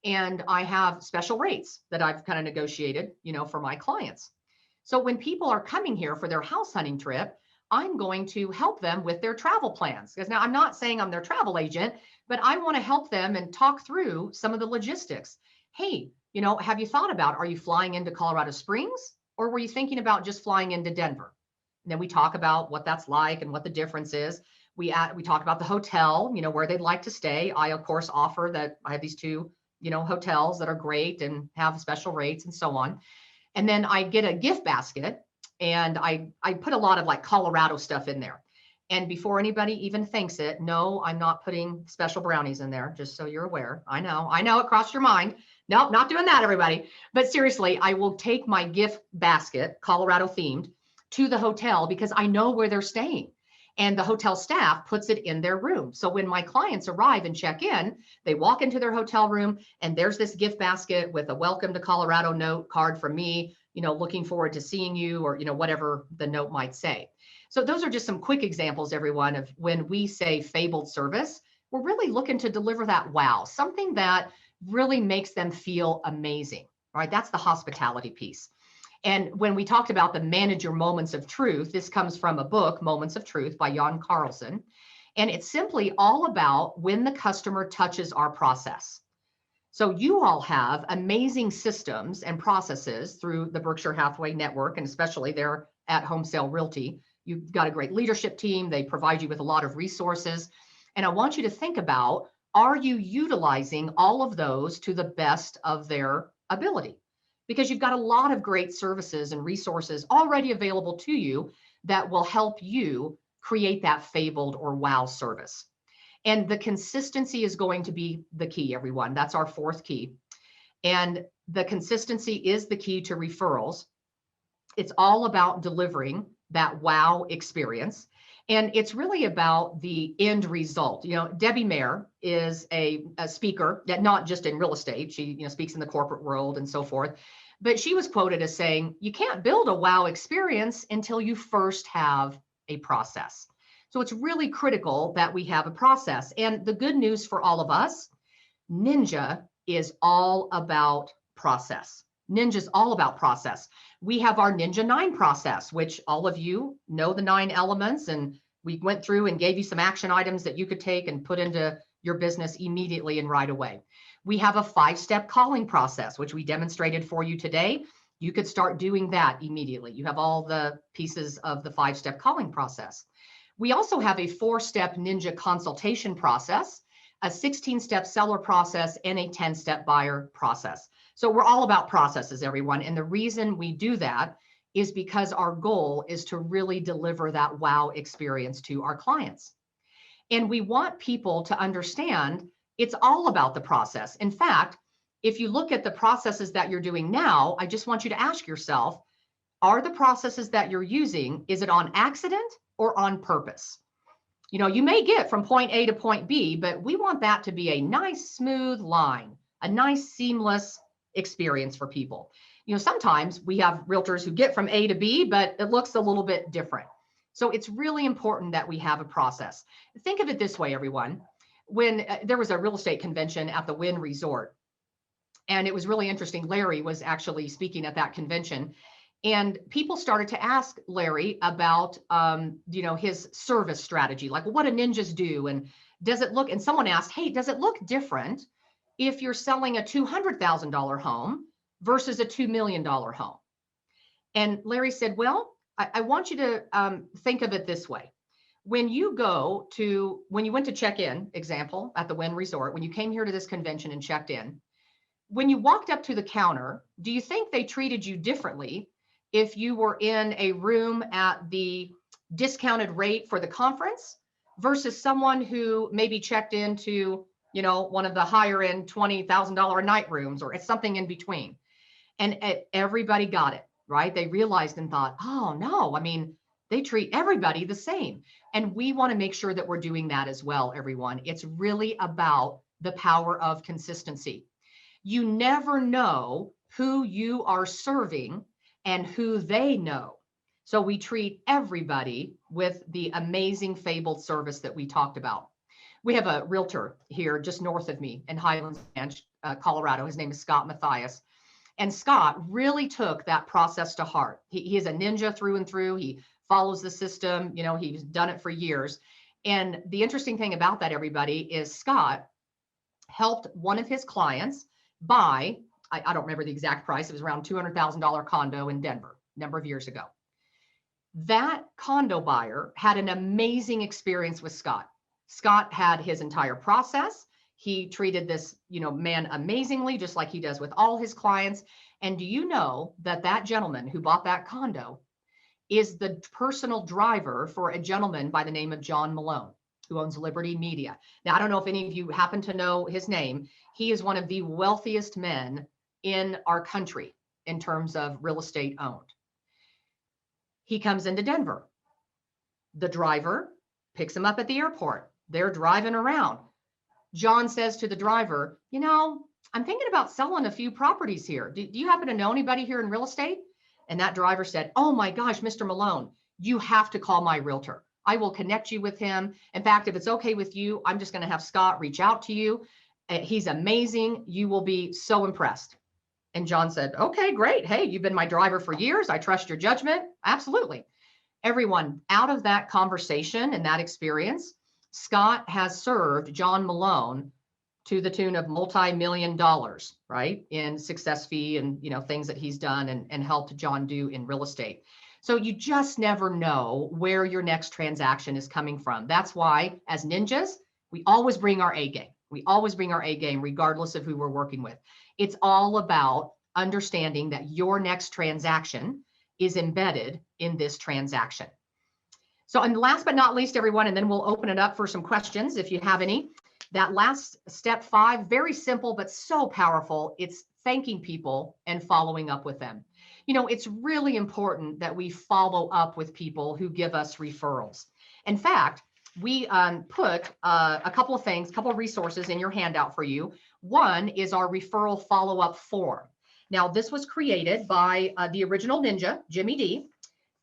And I have special rates that I've kind of negotiated, for my clients. So when people are coming here for their house hunting trip, I'm going to help them with their travel plans. Because now I'm not saying I'm their travel agent, but I want to help them and talk through some of the logistics. Hey, have you thought about, are you flying into Colorado Springs, or were you thinking about just flying into Denver? And then we talk about what that's like and what the difference is. We talk about the hotel, where they'd like to stay. I, of course, offer that I have these 2, hotels that are great and have special rates and so on. And then I get a gift basket, and I put a lot of like Colorado stuff in there. And before anybody even thinks it, no, I'm not putting special brownies in there, just so you're aware. I know it crossed your mind. Nope, not doing that, everybody. But seriously, I will take my gift basket, Colorado themed, to the hotel because I know where they're staying. And the hotel staff puts it in their room. So when my clients arrive and check in, they walk into their hotel room and there's this gift basket with a welcome to Colorado note card from me, looking forward to seeing you, or, whatever the note might say. So those are just some quick examples, everyone, of when we say fabled service, we're really looking to deliver that wow, something that really makes them feel amazing, right? That's the hospitality piece. And when we talked about the manager moments of truth, this comes from a book, Moments of Truth by Jan Carlson. And it's simply all about when the customer touches our process. So you all have amazing systems and processes through the Berkshire Hathaway network, and especially there at Home Sale Realty. You've got a great leadership team. They provide you with a lot of resources. And I want you to think about, are you utilizing all of those to the best of their ability? Because you've got a lot of great services and resources already available to you that will help you create that fabled or wow service. And the consistency is going to be the key, everyone. That's our 4th key. And the consistency is the key to referrals. It's all about delivering that wow experience. And it's really about the end result. Debbie Mayer is a speaker that not just in real estate, she speaks in the corporate world and so forth. But she was quoted as saying, you can't build a wow experience until you first have a process. So it's really critical that we have a process. And the good news for all of us, Ninja is all about process. Ninja is all about process. We have our Ninja 9 process, which all of you know the 9 elements. And we went through and gave you some action items that you could take and put into your business immediately and right away. We have a 5-step calling process, which we demonstrated for you today. You could start doing that immediately. You have all the pieces of the 5-step calling process. We also have a 4-step Ninja consultation process, a 16-step seller process, and a 10-step buyer process. So we're all about processes, everyone. And the reason we do that is because our goal is to really deliver that wow experience to our clients. And we want people to understand it's all about the process. In fact, if you look at the processes that you're doing now, I just want you to ask yourself, Are the processes that you're using, is it on accident or on purpose? You know, you may get from point A to point B, but we want that to be a nice, smooth line, a nice, seamless experience for people. You know, sometimes we have realtors who get from A to B, but it looks a little bit different. So it's really important that we have a process. Think of it this way, everyone. When there was a real estate convention at the Wynn Resort, and it was really interesting. Larry was actually speaking at that convention, and people started to ask Larry about, you know, his service strategy, like, well, what do ninjas do? And does it look, and someone asked, hey, does it look different if you're selling a $200,000 home versus a $2 million home? And Larry said, well, I want you to think of it this way. When you went to check in, example, at the Wynn Resort, when you came here to this convention and checked in, when you walked up to the counter, do you think they treated you differently if you were in a room at the discounted rate for the conference versus someone who maybe checked into, you know, one of the higher end $20,000 a night rooms, or it's something in between? And everybody got it, right? They realized and thought, oh no, I mean, they treat everybody the same. And we want to make sure that we're doing that as well, everyone. It's really about the power of consistency. You never know who you are serving and who they know. So we treat everybody with the amazing fabled service that we talked about. We have a realtor here just north of me in Highlands Ranch, Colorado. His name is Scott Matthias. And Scott really took that process to heart. He is a ninja through and through. He follows the system. You know, he's done it for years. And the interesting thing about that, everybody, is Scott helped one of his clients buy, I don't remember the exact price, it was around $200,000 condo in Denver a number of years ago. That condo buyer had an amazing experience with Scott. Scott had his entire process. He treated this, you know, man amazingly, just like he does with all his clients. And do you know that that gentleman who bought that condo is the personal driver for a gentleman by the name of John Malone, who owns Liberty Media? Now, I don't know if any of you happen to know his name. He is one of the wealthiest men in our country in terms of real estate owned. He comes into Denver. The driver picks him up at the airport. They're driving around. John says to the driver, you know, I'm thinking about selling a few properties here. Do you happen to know anybody here in real estate? And that driver said, oh my gosh, Mr. Malone, you have to call my realtor. I will connect you with him. In fact, if it's okay with you, I'm just going to have Scott reach out to you. He's amazing. You will be so impressed. And John said, okay, great. Hey, you've been my driver for years. I trust your judgment. Absolutely. Everyone, out of that conversation and that experience, Scott has served John Malone to the tune of multi-million dollars, right, in success fee and, you know, things that he's done and helped John do in real estate. So you just never know where your next transaction is coming from. That's why, as ninjas, we always bring our A game. We always bring our A game, regardless of who we're working with. It's all about understanding that your next transaction is embedded in this transaction. So, and last but not least, everyone, and then we'll open it up for some questions if you have any. That last step 5, very simple, but so powerful. It's thanking people and following up with them. You know, it's really important that we follow up with people who give us referrals. In fact, we put a couple of things, a couple of resources in your handout for you. One is our referral follow-up form. Now, this was created by the original ninja, Jimmy D,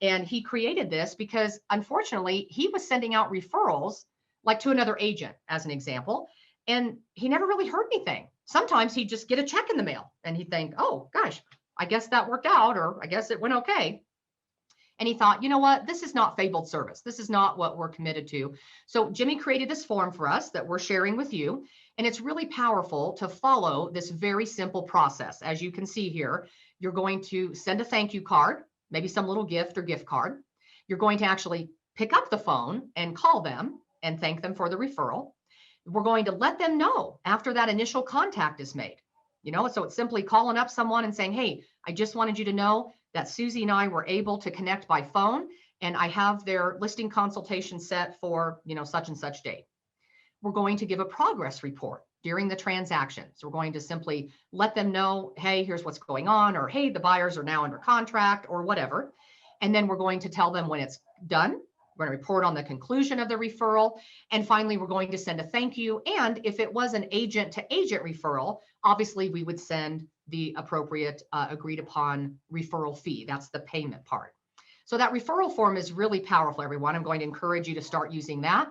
and he created this because, unfortunately, he was sending out referrals like to another agent, as an example, and he never really heard anything. Sometimes he'd just get a check in the mail and he'd think, oh gosh, I guess that worked out, or I guess it went okay. And he thought, you know what, this is not fabled service. This is not what we're committed to. So Jimmy created this form for us that we're sharing with you. And it's really powerful to follow this very simple process. As you can see here, you're going to send a thank you card, maybe some little gift or gift card. You're going to actually pick up the phone and call them and thank them for the referral. We're going to let them know after that initial contact is made. You know, so it's simply calling up someone and saying, hey, I just wanted you to know that Susie and I were able to connect by phone, and I have their listing consultation set for, you know, such and such date. We're going to give a progress report. during the transaction. So we're going to simply let them know, hey, here's what's going on, or hey, the buyers are now under contract, or whatever. And then we're going to tell them when it's done. We're going to report on the conclusion of the referral. And finally, we're going to send a thank you. And if it was an agent to agent referral, obviously we would send the appropriate agreed upon referral fee. That's the payment part. So that referral form is really powerful, everyone. I'm going to encourage you to start using that.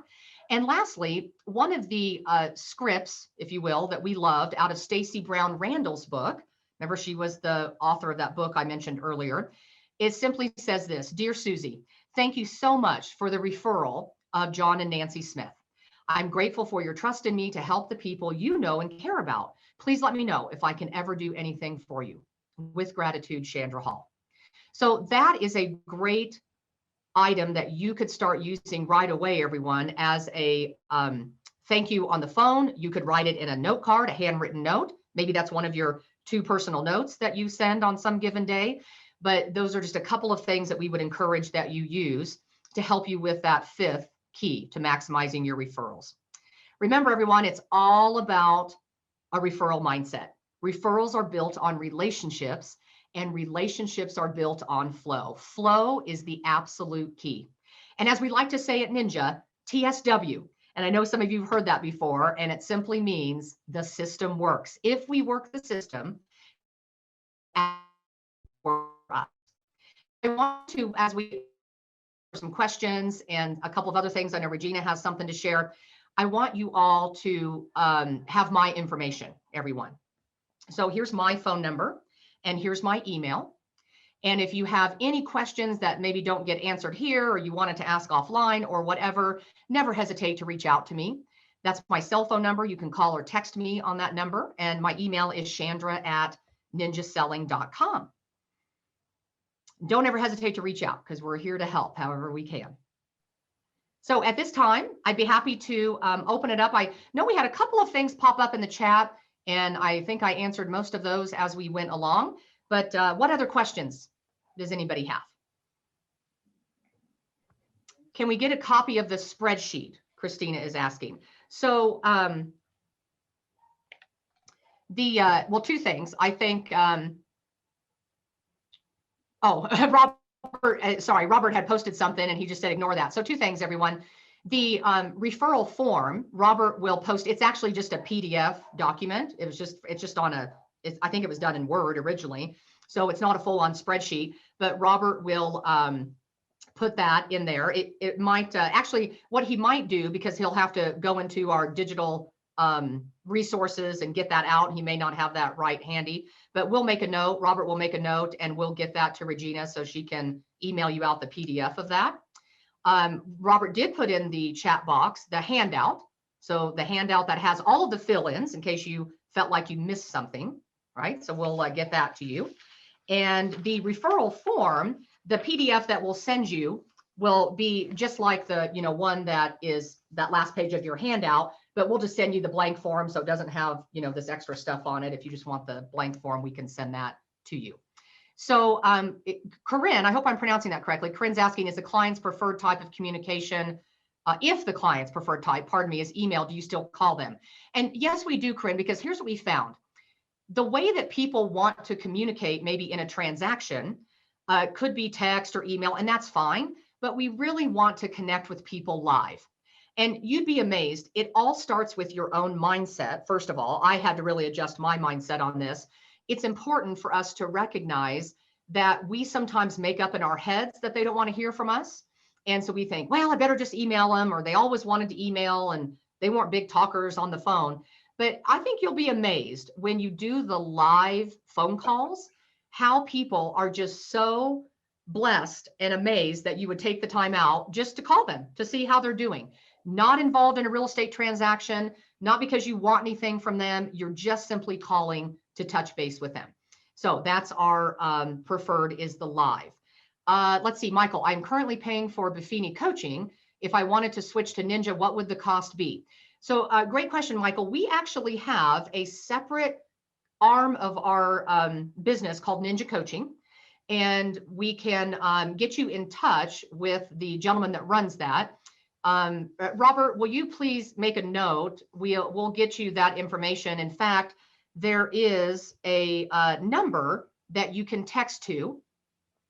And lastly, one of the scripts, if you will, that we loved out of Stacy Brown Randall's book, remember she was the author of that book I mentioned earlier, it simply says this: Dear Susie, thank you so much for the referral of John and Nancy Smith. I'm grateful for your trust in me to help the people you know and care about. Please let me know if I can ever do anything for you. With gratitude, Chandra Hall. So that is a great item that you could start using right away, everyone, as a thank you on the phone. You could write it in a note card, a handwritten note. Maybe that's one of your 2 personal notes that you send on some given day. But those are just a couple of things that we would encourage that you use to help you with that 5th key to maximizing your referrals. Remember, everyone, it's all about a referral mindset. Referrals are built on relationships, and relationships are built on flow. Flow is the absolute key. And as we like to say at Ninja, TSW, and I know some of you have heard that before, and it simply means the system works. If we work the system, I want to, as we some questions and a couple of other things, I know Regina has something to share. I want you all to have my information, everyone. So here's my phone number and here's my email. And if you have any questions that maybe don't get answered here, or you wanted to ask offline or whatever, never hesitate to reach out to me. That's my cell phone number. You can call or text me on that number. And my email is chandra@ninjaselling.com. Don't ever hesitate to reach out because we're here to help however we can. So at this time, I'd be happy to open it up. I know we had a couple of things pop up in the chat, and I think I answered most of those as we went along. But what other questions does anybody have? Can we get a copy of the spreadsheet? Christina is asking. So well, 2 things. I think, Robert had posted something and he just said, ignore that. So 2 things, everyone. The referral form, Robert will post, it's actually just a PDF document. It's just on I think it was done in Word originally. So it's not a full-on spreadsheet, but Robert will put that in there. It might actually, what he might do, because he'll have to go into our digital resources and get that out. He may not have that right handy, but we'll make a note. Robert will make a note and we'll get that to Regina so she can email you out the PDF of that. Robert did put in the chat box the handout. So the handout that has all of the fill-ins in case you felt like you missed something, right? So we'll get that to you. And the referral form, the PDF that we'll send you will be just like the one that is that last page of your handout, but we'll just send you the blank form so it doesn't have this extra stuff on it. If you just want the blank form, we can send that to you. So Corinne, I hope I'm pronouncing that correctly. Corinne's asking, is the client's preferred type of communication, if the client's preferred type, is email, do you still call them? And yes, we do, Corinne, because here's what we found. The way that people want to communicate maybe in a transaction could be text or email, and that's fine, but we really want to connect with people live. And you'd be amazed, it all starts with your own mindset. First of all, I had to really adjust my mindset on this. It's important for us to recognize that we sometimes make up in our heads that they don't want to hear from us. And so we think, well, I better just email them, or they always wanted to email and they weren't big talkers on the phone. But I think you'll be amazed when you do the live phone calls, how people are just so blessed and amazed that you would take the time out just to call them to see how they're doing. Not involved in a real estate transaction, not because you want anything from them. You're just simply calling to touch base with them. So that's our preferred, is the live. Let's see, Michael, I'm currently paying for Buffini coaching. If I wanted to switch to Ninja, what would the cost be? So great question, Michael. We actually have a separate arm of our business called Ninja Coaching, and we can get you in touch with the gentleman that runs that. Robert, will you please make a note? We'll get you that information. In fact, there is a number that you can text to.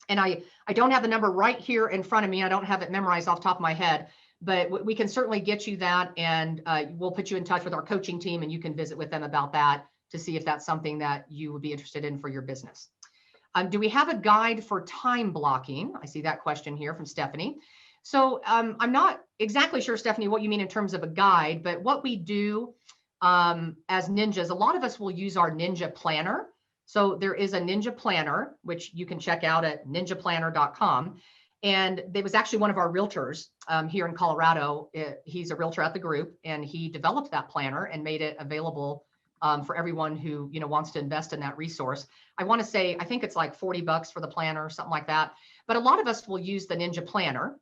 And I don't have the number right here in front of me. I don't have it memorized off the top of my head, but we can certainly get you that, and we'll put you in touch with our coaching team, and you can visit with them about that to see if that's something that you would be interested in for your business. Do we have a guide for time blocking? I see that question here from Stephanie. So I'm not exactly sure, Stephanie, what you mean in terms of a guide, but what we do as ninjas, a lot of us will use our Ninja Planner. So there is a Ninja Planner, which you can check out at ninjaplanner.com. And there was actually one of our realtors here in Colorado. He's a realtor at the group, and he developed that planner and made it available for everyone who wants to invest in that resource. I want to say, I think it's like $40 for the planner, something like that. But a lot of us will use the Ninja Planner,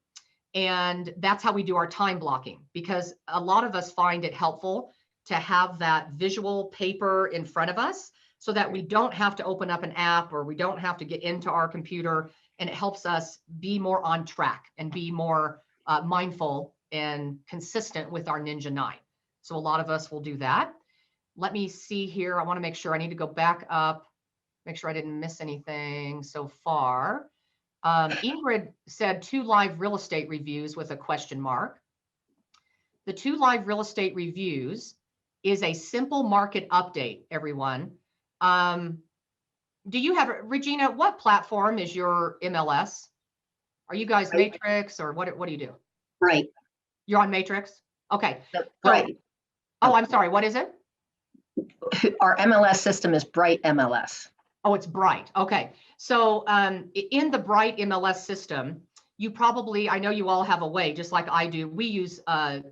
and that's how we do our time blocking, because a lot of us find it helpful to have that visual paper in front of us, so that we don't have to open up an app, or we don't have to get into our computer, and it helps us be more on track and be more mindful and consistent with our Ninja 9. So a lot of us will do that. Let me see here. I want to make sure, I need to go back up, make sure I didn't miss anything so far. Ingrid said 2 live real estate reviews with a question mark. The 2 live real estate reviews is a simple market update, everyone. Do you have, Regina, what platform is your MLS? Are you guys Matrix, or what do you do? Right. You're on Matrix? Okay. Right. Oh, I'm sorry. What is it? Our MLS system is Bright MLS. Oh, it's Bright. Okay. So in the Bright MLS system, you probably, I know you all have a way, just like I do. We use a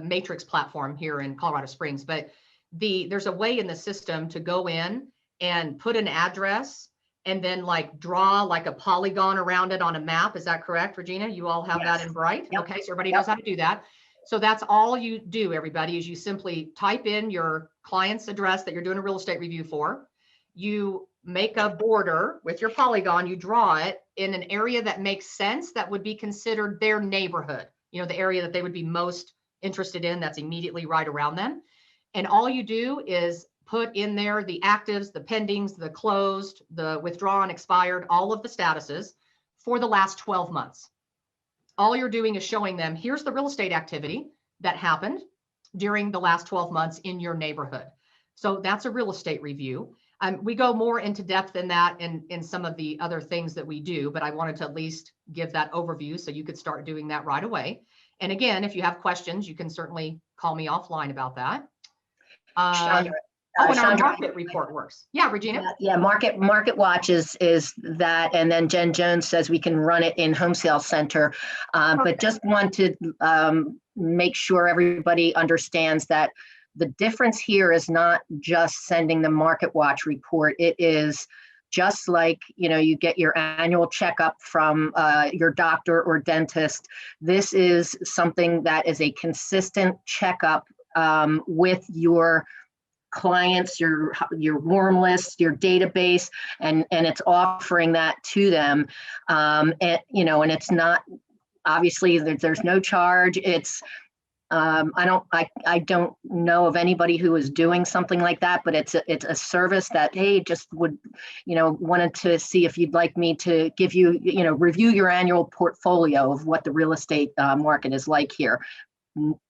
Matrix platform here in Colorado Springs, but there's a way in the system to go in and put an address and then like draw like a polygon around it on a map. Is that correct, Regina? You all have that in Bright? Yep. Okay, so everybody knows how to do that. So that's all you do, everybody, is you simply type in your client's address that you're doing a real estate review for. You make a border with your polygon, you draw it in an area that makes sense, that would be considered their neighborhood, the area that they would be most interested in, that's immediately right around them. And all you do is put in there the actives, the pendings, the closed, the withdrawn, expired, all of the statuses for the last 12 months. All you're doing is showing them, here's the real estate activity that happened during the last 12 months in your neighborhood. So that's a real estate review. We go more into depth in that in some of the other things that we do, but I wanted to at least give that overview so you could start doing that right away. And again, if you have questions, you can certainly call me offline about that. Chandra, and our market report works. Yeah, Regina. Yeah, Market Watch is that, and then Jen Jones says we can run it in Home Sales Center. But just want to make sure everybody understands that the difference here is not just sending the Market Watch report. It is just like, you get your annual checkup from your doctor or dentist. This is something that is a consistent checkup with your clients, your warm list, your database, and it's offering that to them. And it's not, obviously there's no charge. It's I don't know of anybody who is doing something like that, but it's a service that, hey, just would, wanted to see if you'd like me to give you, review your annual portfolio of what the real estate market is like here.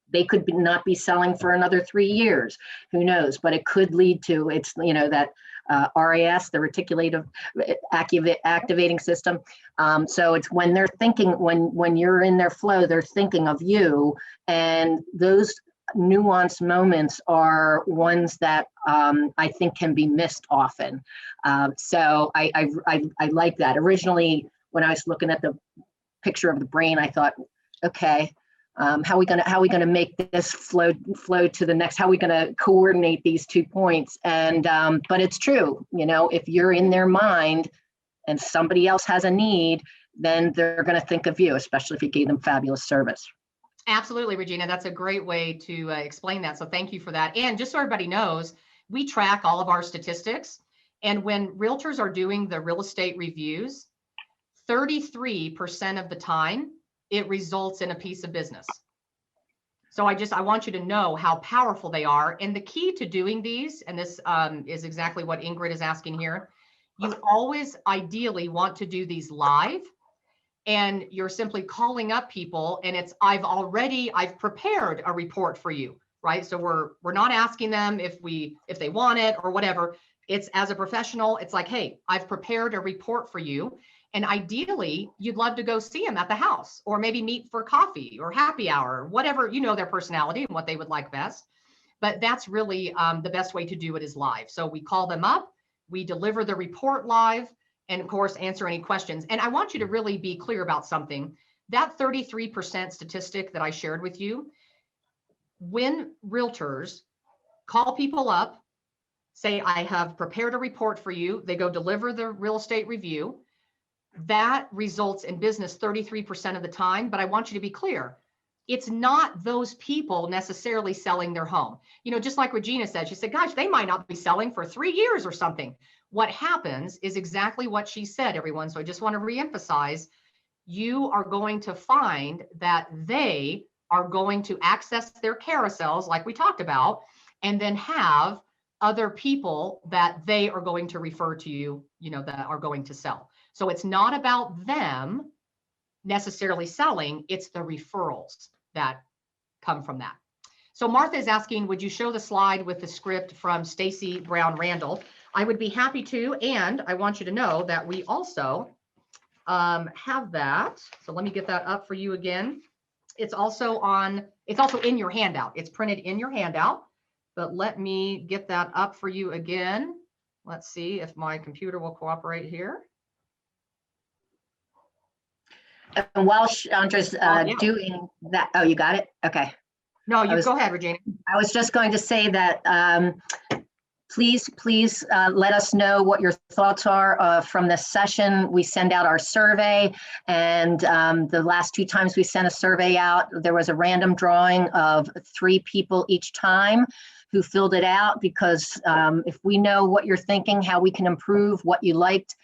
They could not be selling for another 3 years, who knows, but it could lead to, it's, that RAS, the reticulative activating system. So it's when they're thinking, when you're in their flow, they're thinking of you, and those nuanced moments are ones that I think can be missed often. So I like that. Originally, when I was looking at the picture of the brain, I thought, okay, how are we gonna make this flow to the next? How are we gonna coordinate these 2 points? And but it's true, if you're in their mind and somebody else has a need, then they're gonna think of you, especially if you gave them fabulous service. Absolutely, Regina. That's a great way to explain that. So thank you for that. And just so everybody knows, we track all of our statistics. And when realtors are doing the real estate reviews, 33% of the time, it results in a piece of business. So I want you to know how powerful they are. And the key to doing these, and this is exactly what Ingrid is asking here, you always ideally want to do these live, and you're simply calling up people, and it's, I've prepared a report for you, right? So we're not asking them if they want it or whatever. It's, as a professional, it's like, hey, I've prepared a report for you. And ideally, you'd love to go see them at the house, or maybe meet for coffee or happy hour, whatever, their personality and what they would like best. But that's really the best way to do it is live. So we call them up, we deliver the report live, and of course, answer any questions. And I want you to really be clear about something. That 33% statistic that I shared with you, when realtors call people up, say, I have prepared a report for you, they go deliver the real estate review, that results in business 33% of the time. But I want you to be clear, it's not those people necessarily selling their home. Just like Regina said, she said, gosh, they might not be selling for 3 years or something. What happens is exactly what she said, everyone. So I just want to reemphasize, you are going to find that they are going to access their carousels like we talked about, and then have other people that they are going to refer to you, that are going to sell. So it's not about them necessarily selling, it's the referrals that come from that. So Martha is asking, would you show the slide with the script from Stacy Brown Randall? I would be happy to, and I want you to know that we also have that. So let me get that up for you again. It's also in your handout. It's printed in your handout, but let me get that up for you again. Let's see if my computer will cooperate here. And while Chandra's doing that, oh, you got it? Okay. No, go ahead, Regina. I was just going to say that please let us know what your thoughts are from this session. We send out our survey, and the last 2 times we sent a survey out, there was a random drawing of 3 people each time who filled it out, because if we know what you're thinking, how we can improve, what you liked,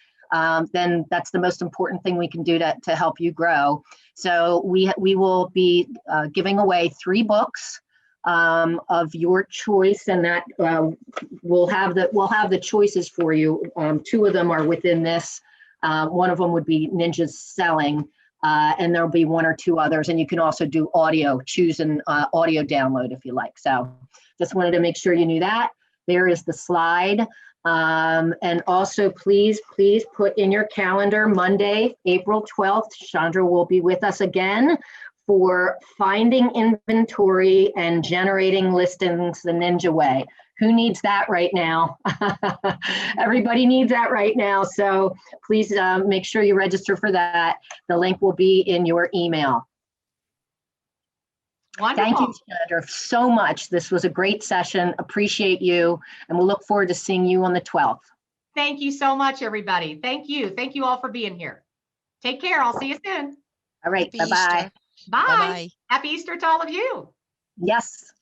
then that's the most important thing we can do to help you grow. So we will be giving away 3 books of your choice, and that we'll have the choices for you. 2 of them are within this. One of them would be Ninja's Selling, and there'll be 1 or 2 others. And you can also do audio, choose an audio download if you like. So just wanted to make sure you knew that. There is the slide. And also, please put in your calendar Monday, April 12th, Chandra will be with us again for finding inventory and generating listings the Ninja way. Who needs that right now? Everybody needs that right now. So please make sure you register for that. The link will be in your email. Wonderful. Thank you, Chandra, so much. This was a great session. Appreciate you. And we'll look forward to seeing you on the 12th. Thank you so much, everybody. Thank you. Thank you all for being here. Take care. I'll see you soon. All right. Happy Bye-bye. Easter. Bye. Bye-bye. Happy Easter to all of you. Yes.